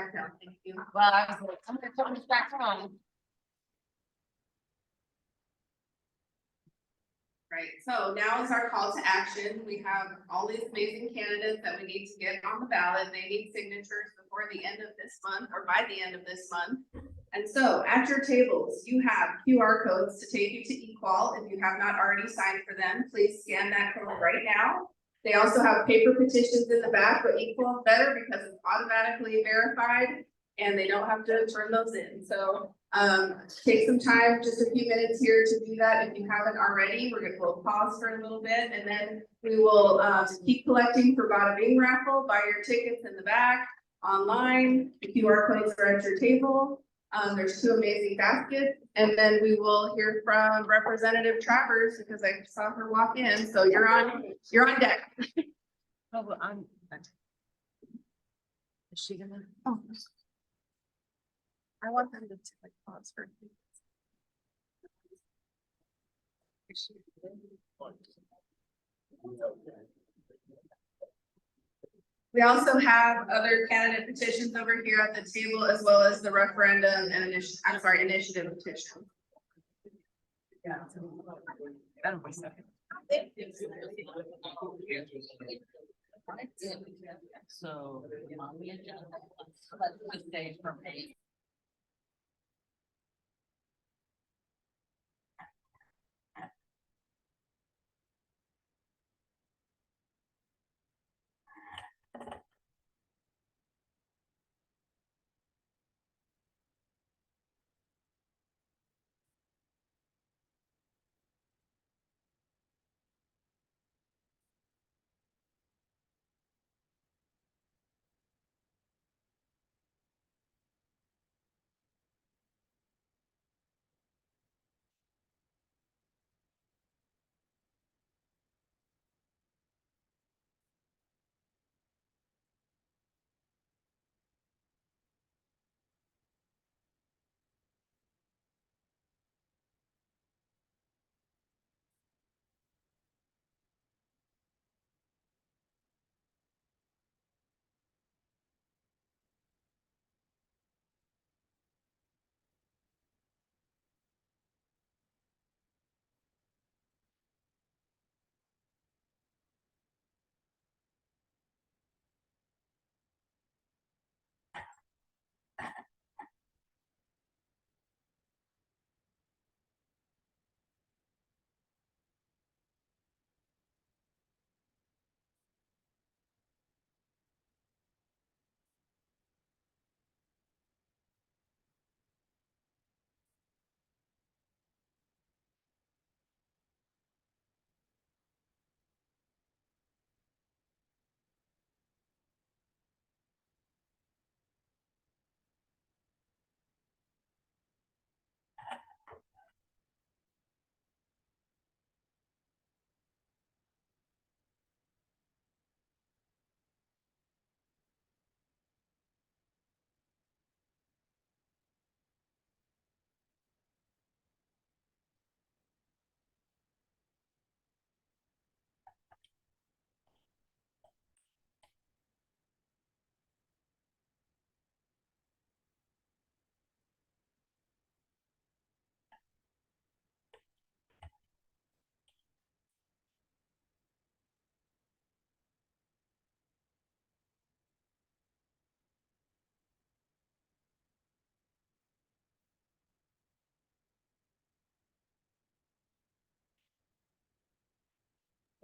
Thank you. Well, I was like, I'm gonna turn this back on. Right, so now is our call to action. We have all these amazing candidates that we need to get on the ballot. They need signatures before the end of this month or by the end of this month. And so at your tables, you have QR codes to take you to Equal. If you have not already signed for them, please scan that code right now. They also have paper petitions in the back, but Equal is better because it's automatically verified and they don't have to turn those in. So take some time, just a few minutes here to do that. If you haven't already, we'll pause for a little bit and then we will keep collecting for Bada Bing raffle. Buy your tickets in the back, online, the QR codes are at your table. There's 2 amazing baskets, and then we will hear from Representative Travers because I saw her walk in. So you're on deck. Oh, well, is she gonna? Oh. I want them to like pause for. We also have other candidate petitions over here at the table, as well as the referendum and initiative petition. Yeah. That'll be second. So. On the agenda, let's the stage for me.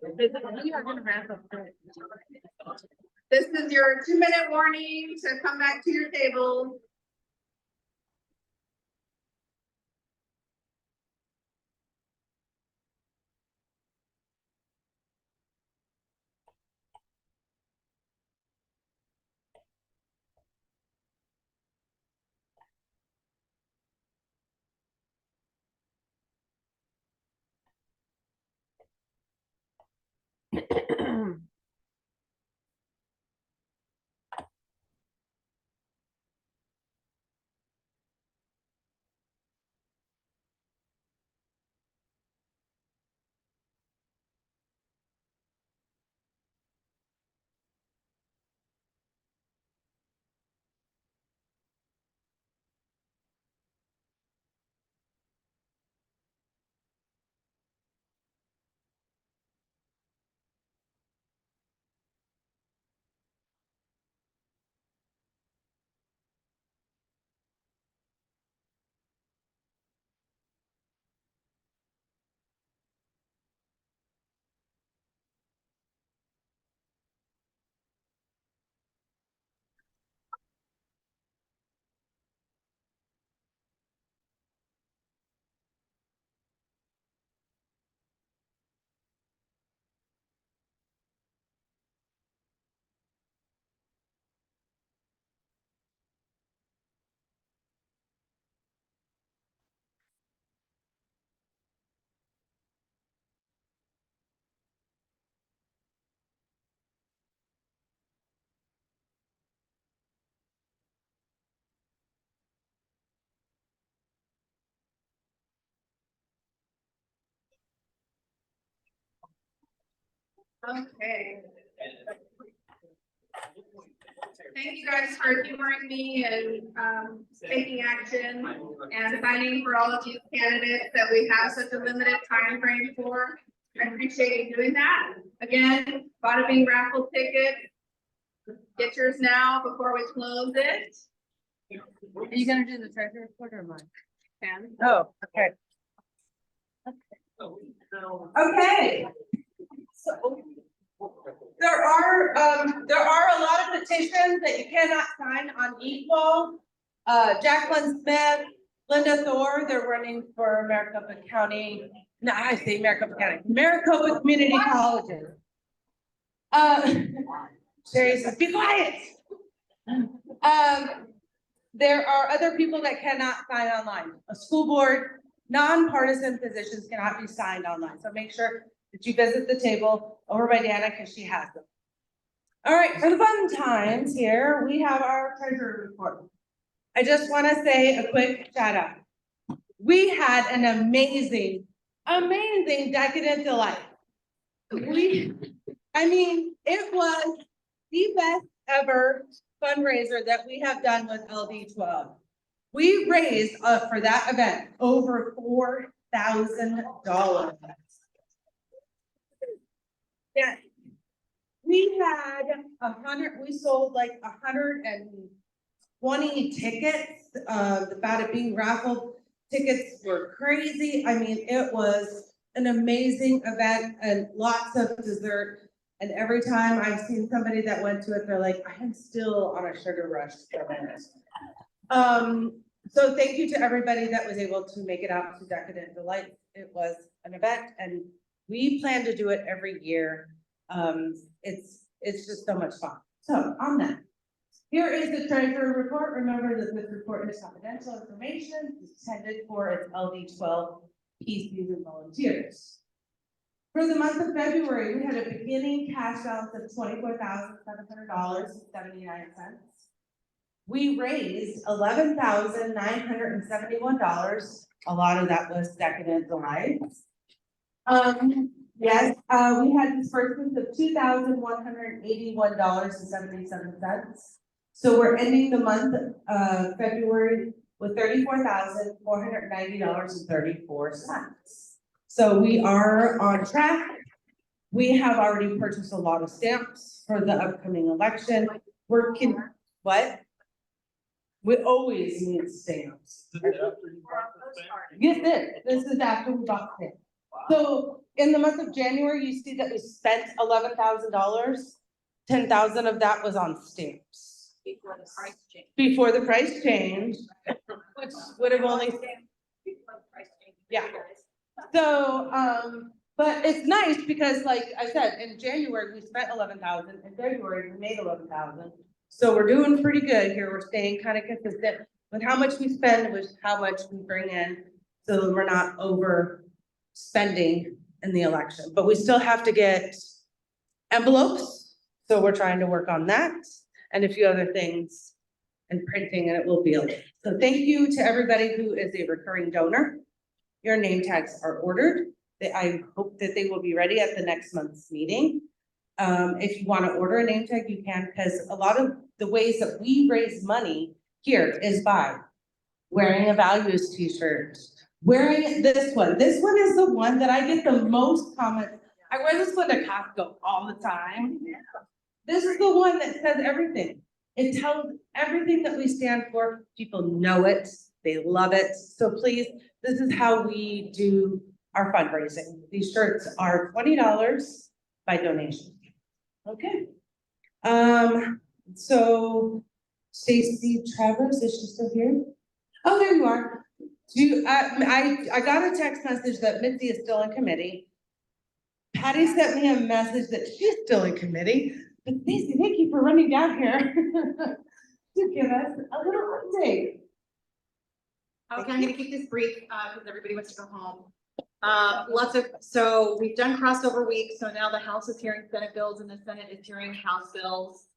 We are gonna wrap up. This is your 2-minute warning to come back to your table. Okay. Thank you guys for humoring me and taking action and signing for all of these candidates that we have such a limited time frame for. I appreciate you doing that. Again, bada bing raffle ticket. Get yours now before we close it. Are you gonna do the treasury report or mine? Can. Oh, okay. Okay. So there are a lot of petitions that you cannot sign on equal. Jacqueline Smith, Linda Thor, they're running for Maricopa County. No, I say Maricopa County, Maricopa Community Colleges. Sherry says, be quiet. There are other people that cannot sign online. A school board, nonpartisan positions cannot be signed online. So make sure that you visit the table over by Dana because she has them. All right, for the fun times here, we have our treasury report. I just want to say a quick shout out. We had an amazing decadent delight. I mean, it was the best ever fundraiser that we have done with LD12. We raised for that event over $4,000. Yeah. We had we sold like 120 tickets. The Bada Bing raffle tickets were crazy. I mean, it was an amazing event and lots of dessert. And every time I've seen somebody that went to it, they're like, I am still on a sugar rush from it. So thank you to everybody that was able to make it out to Decadent Delight. It was an event and we plan to do it every year. It's just so much fun. So on that, here is the treasurer report. Remember that this report is confidential information. It's intended for its LD12 PCs and volunteers. For the month of February, we had a beginning cash balance of $24,700.79. We raised $11,971. A lot of that was Decadent Delights. Yes, we had disbursements of $2,181.77. So we're ending the month of February with $34,490.34. So we are on track. We have already purchased a lot of stamps for the upcoming election. What? We always need stamps. Yes, this is after we bought stamps. So in the month of January, you see that we spent $11,000. 10,000 of that was on stamps. Before the price change. Before the price change, which would have only, Before the price change. Yeah. so, but it's nice because like I said, in January, we spent 11,000, in February, we made 11,000. So we're doing pretty good here, we're staying kind of consistent with how much we spend, with how much we bring in. So we're not overspending in the election, but we still have to get envelopes. So we're trying to work on that and a few other things and printing, and it will be a lot. So thank you to everybody who is a recurring donor. Your name tags are ordered. I hope that they will be ready at the next month's meeting. If you want to order a name tag, you can, because a lot of the ways that we raise money here is by wearing a values t-shirt, wearing this one. This one is the one that I get the most comments. I wear this one to Costco all the time. This is the one that says everything. It tells everything that we stand for. People know it, they love it. So please, this is how we do our fundraising. These shirts are $20 by donation. Okay. So Stacy Travers, is she still here? Oh, there you are. I got a text message that Mitzi is still in committee. Patty sent me a message that she's still in committee. But Stacy, thank you for running down here to give us a little update. Okay, I'm gonna keep this brief, because everybody wants to go home. So we've done crossover week, so now the House is hearing Senate bills and the Senate is hearing House bills.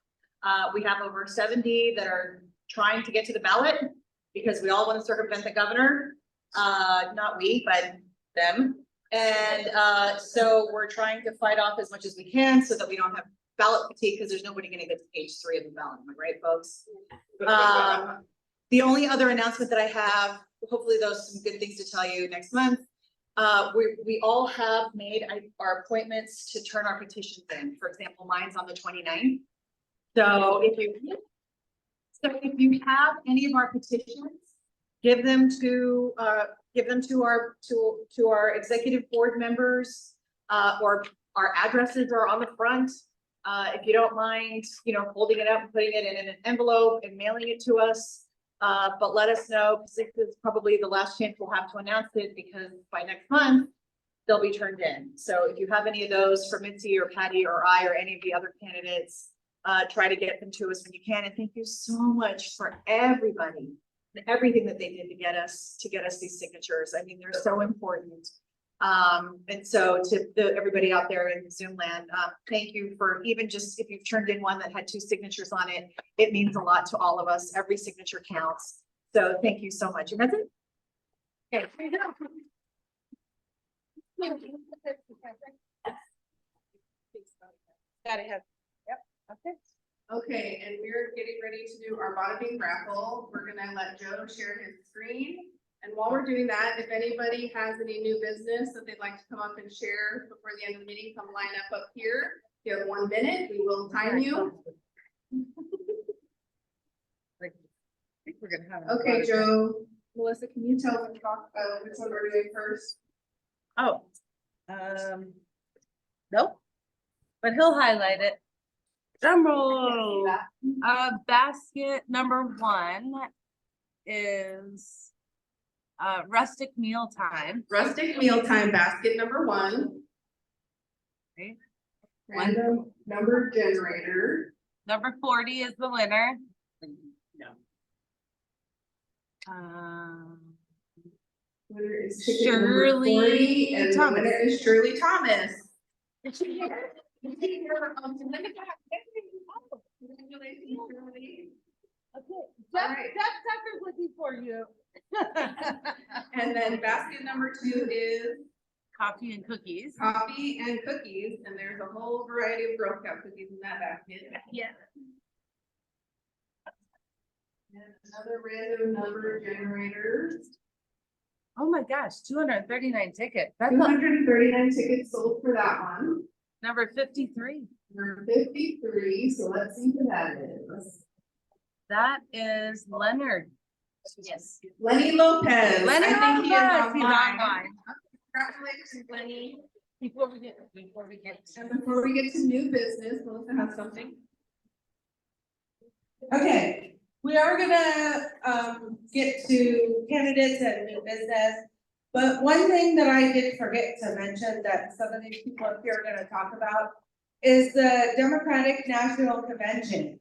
We have over 70 that are trying to get to the ballot because we all want to circumvent the governor. Not we, but them. And so we're trying to fight off as much as we can so that we don't have ballot fatigue, because there's nobody gonna get to page 3 of the ballot, am I right, folks? The only other announcement that I have, hopefully those some good things to tell you next month. We all have made our appointments to turn our petitions in. For example, mine's on the 29th. So if you have any of our petitions, give them to our executive board members, or our addresses are on the front. If you don't mind, holding it up and putting it in an envelope and mailing it to us. But let us know, because this is probably the last chance we'll have to announce it, because by next month, they'll be turned in. So if you have any of those for Mitzi or Patty or I or any of the other candidates, try to get them to us when you can. And thank you so much for everybody and everything that they did to get us these signatures. I mean, they're so important. And so to everybody out there in Zoom land, thank you for even just if you've turned in one that had 2 signatures on it, it means a lot to all of us. Every signature counts. So thank you so much. And that's it. Okay. Gotta have, yep, okay. Okay, and we're getting ready to do our bada bing raffle. We're gonna let Joe share his screen. And while we're doing that, if anybody has any new business that they'd like to come up and share before the end of the meeting, come line up here. If you have 1 minute, we will time you. I think we're gonna have. Okay, Joe, Melissa, can you tell them which one we're doing first? Oh. Nope. But he'll highlight it. Drum roll. Basket number 1 is rustic mealtime. Rustic mealtime basket number 1. Okay. Random number generator. Number 40 is the winner. No. Winner is ticket number 40, and the winner is Shirley Thomas. Is she here? Is she here? Congratulations, Shirley. Okay, Right. Jeff Tucker's looking for you. And then basket number 2 is Coffee and cookies. coffee and cookies, and there's a whole variety of Girl Scout cookies in that basket. Yeah. And another random number generator. Oh my gosh, 239 tickets. That's 239 tickets sold for that one. number 53. Number 53, so let's see who that is. That is Leonard. Yes. Lenny Lopez. Lenny I think he is Lopez, he's online. online. Congratulations. Lenny, before we get And before we get to new business, Melissa has something. Okay, we are gonna, get to candidates and new business. But one thing that I did forget to mention that some of these people up here are gonna talk about is the Democratic National Convention.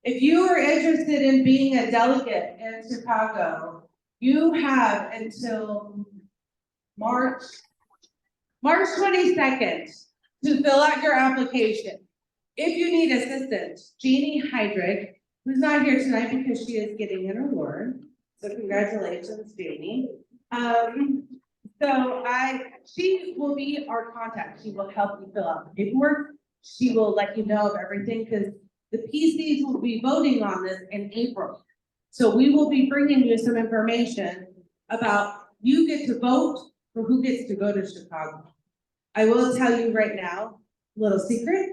If you are interested in being a delegate in Chicago, you have until March 22nd to fill out your application. If you need assistance, Jeannie Heydrich, who's not here tonight because she is getting an award, so congratulations, Jeannie. She will be our contact. She will help you fill out the paperwork. She will let you know of everything because the PCs will be voting on this in April. So we will be bringing you some information about you get to vote for who gets to go to Chicago. I will tell you right now, little secret.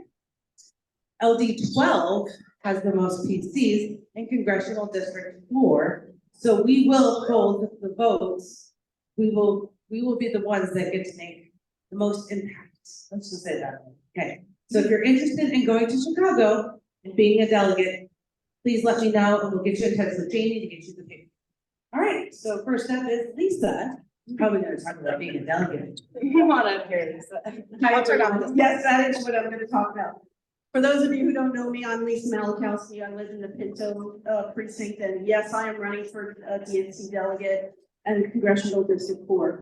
LD12 has the most PCs in Congressional District 4. So we will hold the votes. We will be the ones that get to make the most impact. Let's just say that. Okay. So if you're interested in going to Chicago and being a delegate, please let me know and we'll get you in touch with Jamie to get you the paper. All right, so first up is Lisa. Probably gonna talk about being a delegate. Come on up here, Lisa. I'll turn on this. Yes, that is what I'm gonna talk about. For those of you who don't know me, I'm Lisa Malakowski. I live in the Pinto precinct, and yes, I am running for DNC delegate and Congressional District 4.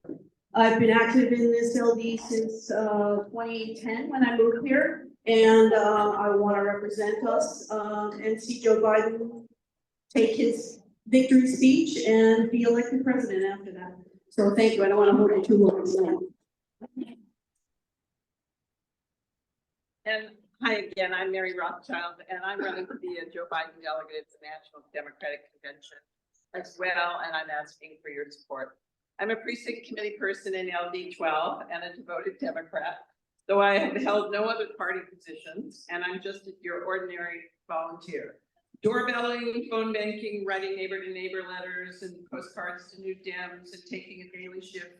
I've been active in this LD since 2010 when I moved here, and I want to represent us and see Joe Biden take his victory speech and be elected president after that. So thank you. I don't want to hold you too long tonight. And hi again, I'm Mary Rothschild, and I'm running to be a Joe Biden delegate at the National Democratic Convention as well, and I'm asking for your support. I'm a precinct committee person in LD12 and a devoted Democrat, though I have held no other party positions, and I'm just your ordinary volunteer. Doorbelling, phone banking, writing neighbor-to-neighbor letters and postcards to new Dems, and taking a daily shift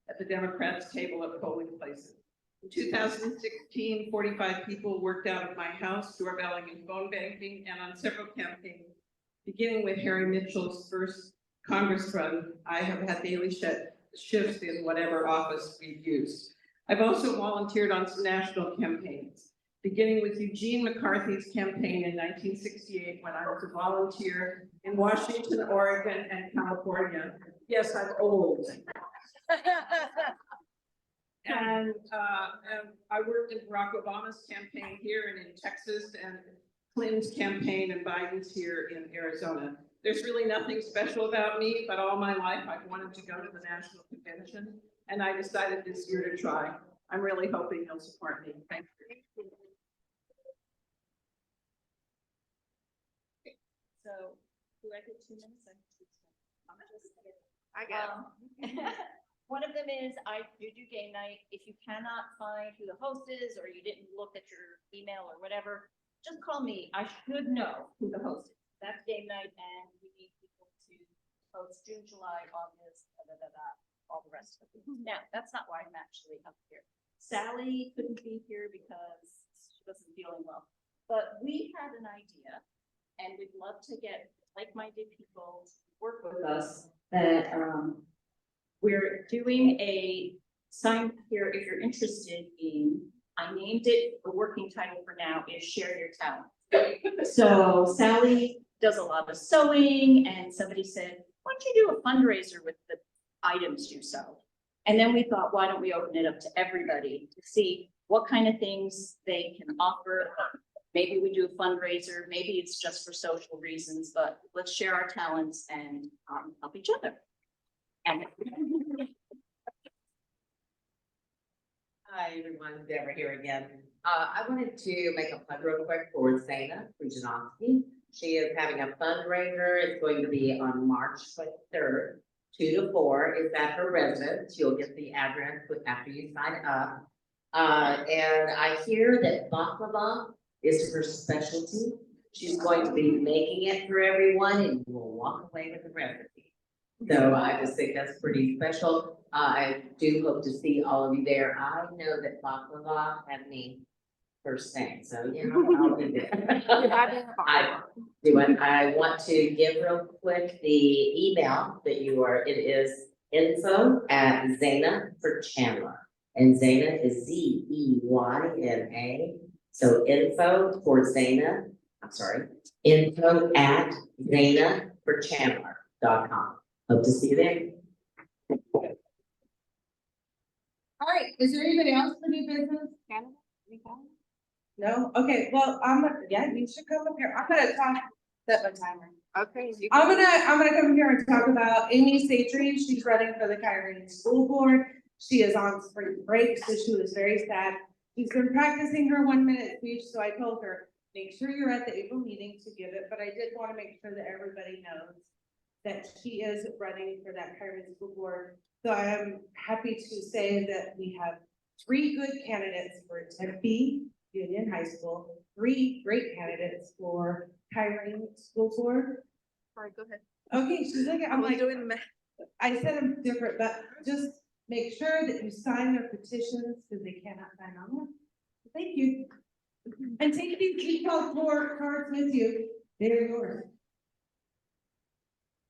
at the Democrats' table at polling places. In 2016, 45 people worked out of my house, doorbelling and phone banking, and on several campaigns, beginning with Harry Mitchell's first Congress run, I have had daily shifts in whatever office we've used. I've also volunteered on some national campaigns, beginning with Eugene McCarthy's campaign in 1968 when I was a volunteer in Washington, Oregon, and California. Yes, I'm old. And I worked in Barack Obama's campaign here and in Texas, and Clinton's campaign and Biden's here in Arizona. There's really nothing special about me, but all my life I've wanted to go to the national convention, and I decided this year to try. I'm really hoping you'll support me. Thank you. So, do I get 2 minutes? I got One of them is I do game night. If you cannot find who the host is, or you didn't look at your email or whatever, just call me. I should know who the host is. That's game night, and we need people to host June, July, August, all the rest of it. Now, that's not why I'm actually up here. Sally couldn't be here because she wasn't feeling well, but we had an idea, and we'd love to get like-minded people to work with us. That we're doing a sign here. If you're interested in, I named it. The working title for now is Share Your Talent. So Sally does a lot of sewing, and somebody said, why don't you do a fundraiser with the items you sew? And then we thought, why don't we open it up to everybody to see what kind of things they can offer? Maybe we do a fundraiser, maybe it's just for social reasons, but let's share our talents and help each other. And Hi, everyone, Deborah here again. I wanted to make a plug real quick for Zana Kujanovsky. She is having a fundraiser. It's going to be on March 23rd, 2 to 4. It's at her residence. You'll get the address after you sign up. And I hear that baklava is her specialty. She's going to be making it for everyone, and you will walk away with the recipe. So I just think that's pretty special. I do hope to see all of you there. I know that Baklava had me first thing, so you know, I'll be there. I do it. I want to give real quick the email that you are, it is info@Zena for Chandler. And Zena is Zeyna. So info for Zena, info@ZenaForChandler.com. Hope to see you there. All right, is there anybody else for new business? No? Okay, well, yeah, you should come up here. I'm gonna talk, set my timer. Okay. I'm gonna come here and talk about Amy Satry. She's running for the Kyrene School Board. She is on spring break, so she was very sad. She's been practicing her 1-minute speech, so I told her, make sure you're at the April meeting to give it, but I did want to make sure that everybody knows that she is running for that Kyrene School Board. So I am happy to say that we have 3 good candidates for Tempe Union High School, 3 great candidates for Kyrene School Board. Sorry, go ahead. Okay, she's looking, I'm like, doing the math. I said them different, but just make sure that you sign their petitions because they cannot sign on them. Thank you. And take these detailed board cards with you. They're yours.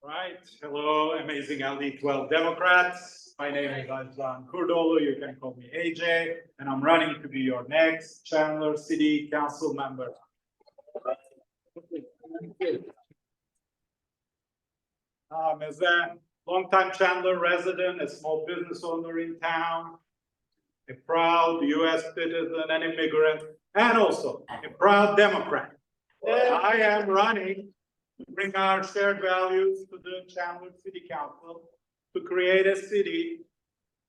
Right, hello, amazing LD12 Democrats. My name is Ajlan Kurdolu. You can call me AJ, and I'm running to be your next Chandler City Council member. As a longtime Chandler resident, a small business owner in town, a proud US citizen and immigrant, and also a proud Democrat, I am running to bring our shared values to the Chandler City Council to create a city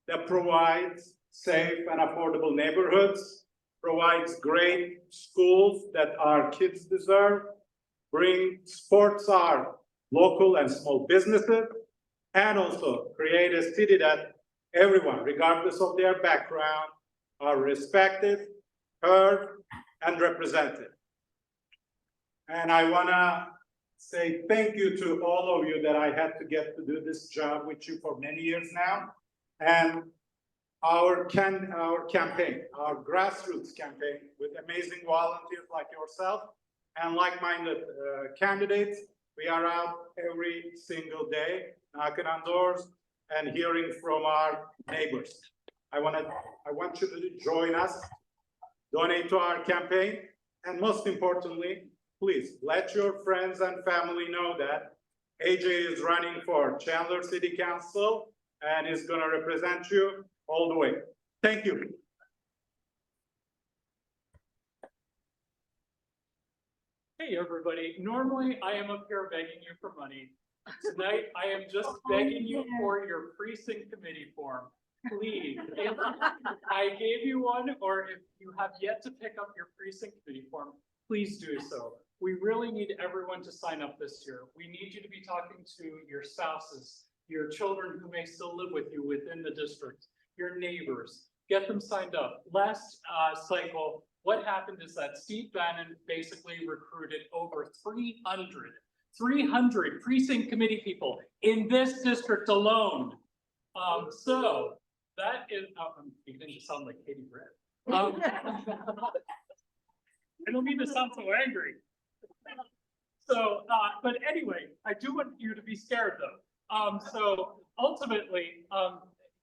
that provides safe and affordable neighborhoods, provides great schools that our kids deserve, supports our local and small businesses, and also create a city that everyone, regardless of their background, are respected, heard, and represented. And I wanna say thank you to all of you that I had to get to do this job with you for many years now. And our campaign, our grassroots campaign with amazing volunteers like yourself and like-minded candidates, we are out every single day, knocking on doors and hearing from our neighbors. I want you to join us, donate to our campaign, and most importantly, please let your friends and family know that AJ is running for Chandler City Council and is going to represent you all the way. Thank you. Hey, everybody. Normally, I am up here begging you for money. Tonight, I am just begging you for your precinct committee form. Please, if I gave you one, or if you have yet to pick up your precinct committee form, please do so. We really need everyone to sign up this year. We need you to be talking to your spouses, your children who may still live with you within the district, your neighbors. Get them signed up. Last cycle, what happened is that Steve Bannon basically recruited over 300 precinct committee people in this district alone. So that is, I'm beginning to sound like Katie Britt. I don't mean to sound so angry. So, but anyway, I do want you to be scared though. So ultimately,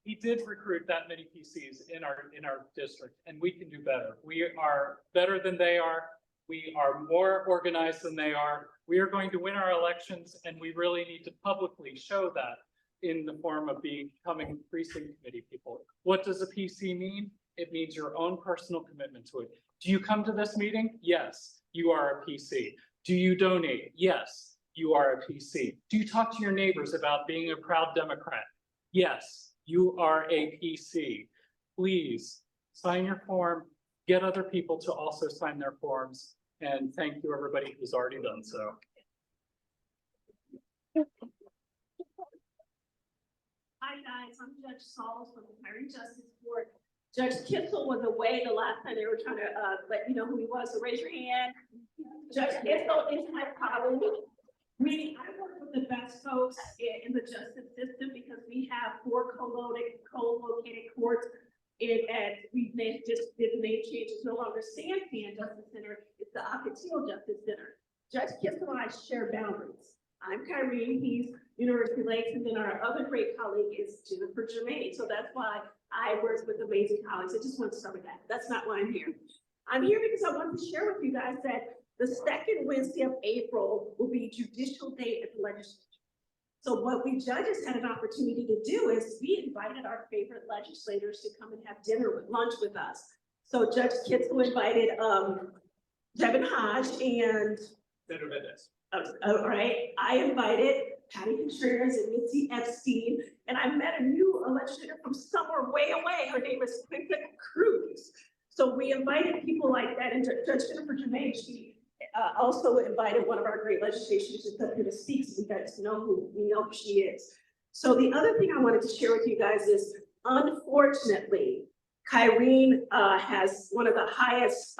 he did recruit that many PCs in our district, and we can do better. We are better than they are. We are more organized than they are. We are going to win our elections, and we really need to publicly show that in the form of becoming precinct committee people. What does a PC mean? It means your own personal commitment to it. Do you come to this meeting? Yes, you are a PC. Do you donate? Yes, you are a PC. Do you talk to your neighbors about being a proud Democrat? Yes, you are a PC. Please sign your form, get other people to also sign their forms, and thank you everybody who's already done so. Hi guys, I'm Judge Sauls from the Kyrene Justice Court. Judge Kissel was away the last time they were trying to let you know who he was, so raise your hand. Judge Kissel is my colleague. Meaning I work with the best folks in the justice system because we have 4 co-located courts. We've just did the name change. It's no longer Santan Justice Center, it's the Ahwatukee Justice Center. Judge Kissel and I share boundaries. I'm Kyrene, he's University Lakes, and then our other great colleague is Jennifer Germain. So that's why I work with amazing colleagues. I just want to start with that. That's not why I'm here. I'm here because I wanted to share with you guys that the second Wednesday of April will be Judicial Day at the legislature. So what we judges had an opportunity to do is we invited our favorite legislators to come and have lunch with us. So Judge Kitzel invited Devin Hodge and Senator Mendez. all right, I invited Patty Contreras and Mitzi Epstein, and I met a new legislator from somewhere way away. Her name is Quinta Cruz. So we invited people like that, and Judge Jennifer Germain, she also invited one of our great legislators to come here to speak, so you guys know who she is. So the other thing I wanted to share with you guys is, unfortunately, Kyrene has one of the highest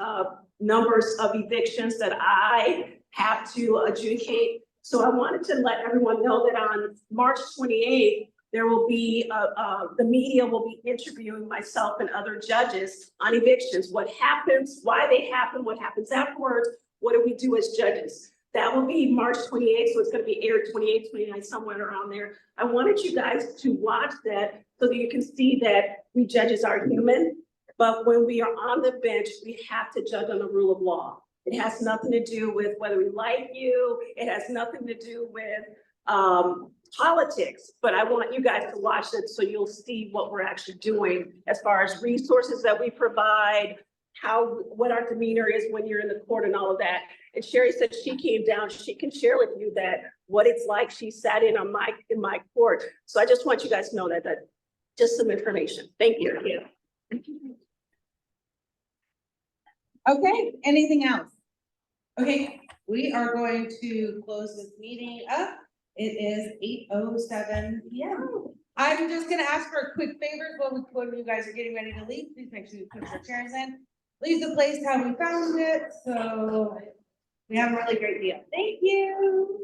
numbers of evictions that I have to adjudicate. So I wanted to let everyone know that on March 28th, there will be, the media will be interviewing myself and other judges on evictions. What happens, why they happen, what happens afterwards, what do we do as judges? That will be March 28th, so it's gonna be aired 28th, 29th, somewhere around there. I wanted you guys to watch that so that you can see that we judges are human, but when we are on the bench, we have to judge on the rule of law. It has nothing to do with whether we like you. It has nothing to do with politics, but I want you guys to watch it so you'll see what we're actually doing as far as resources that we provide, what our demeanor is when you're in the court and all of that. And Sherry said she came down, she can share with you that what it's like. She sat in my court. So I just want you guys to know that just some information. Thank you. Okay, anything else? Okay, we are going to close this meeting up. It is 8:07 p.m. I'm just gonna ask for a quick favor when you guys are getting ready to leave. Please make sure you put your chairs in. Leave the place how we found it, so we have a really great deal. Thank you.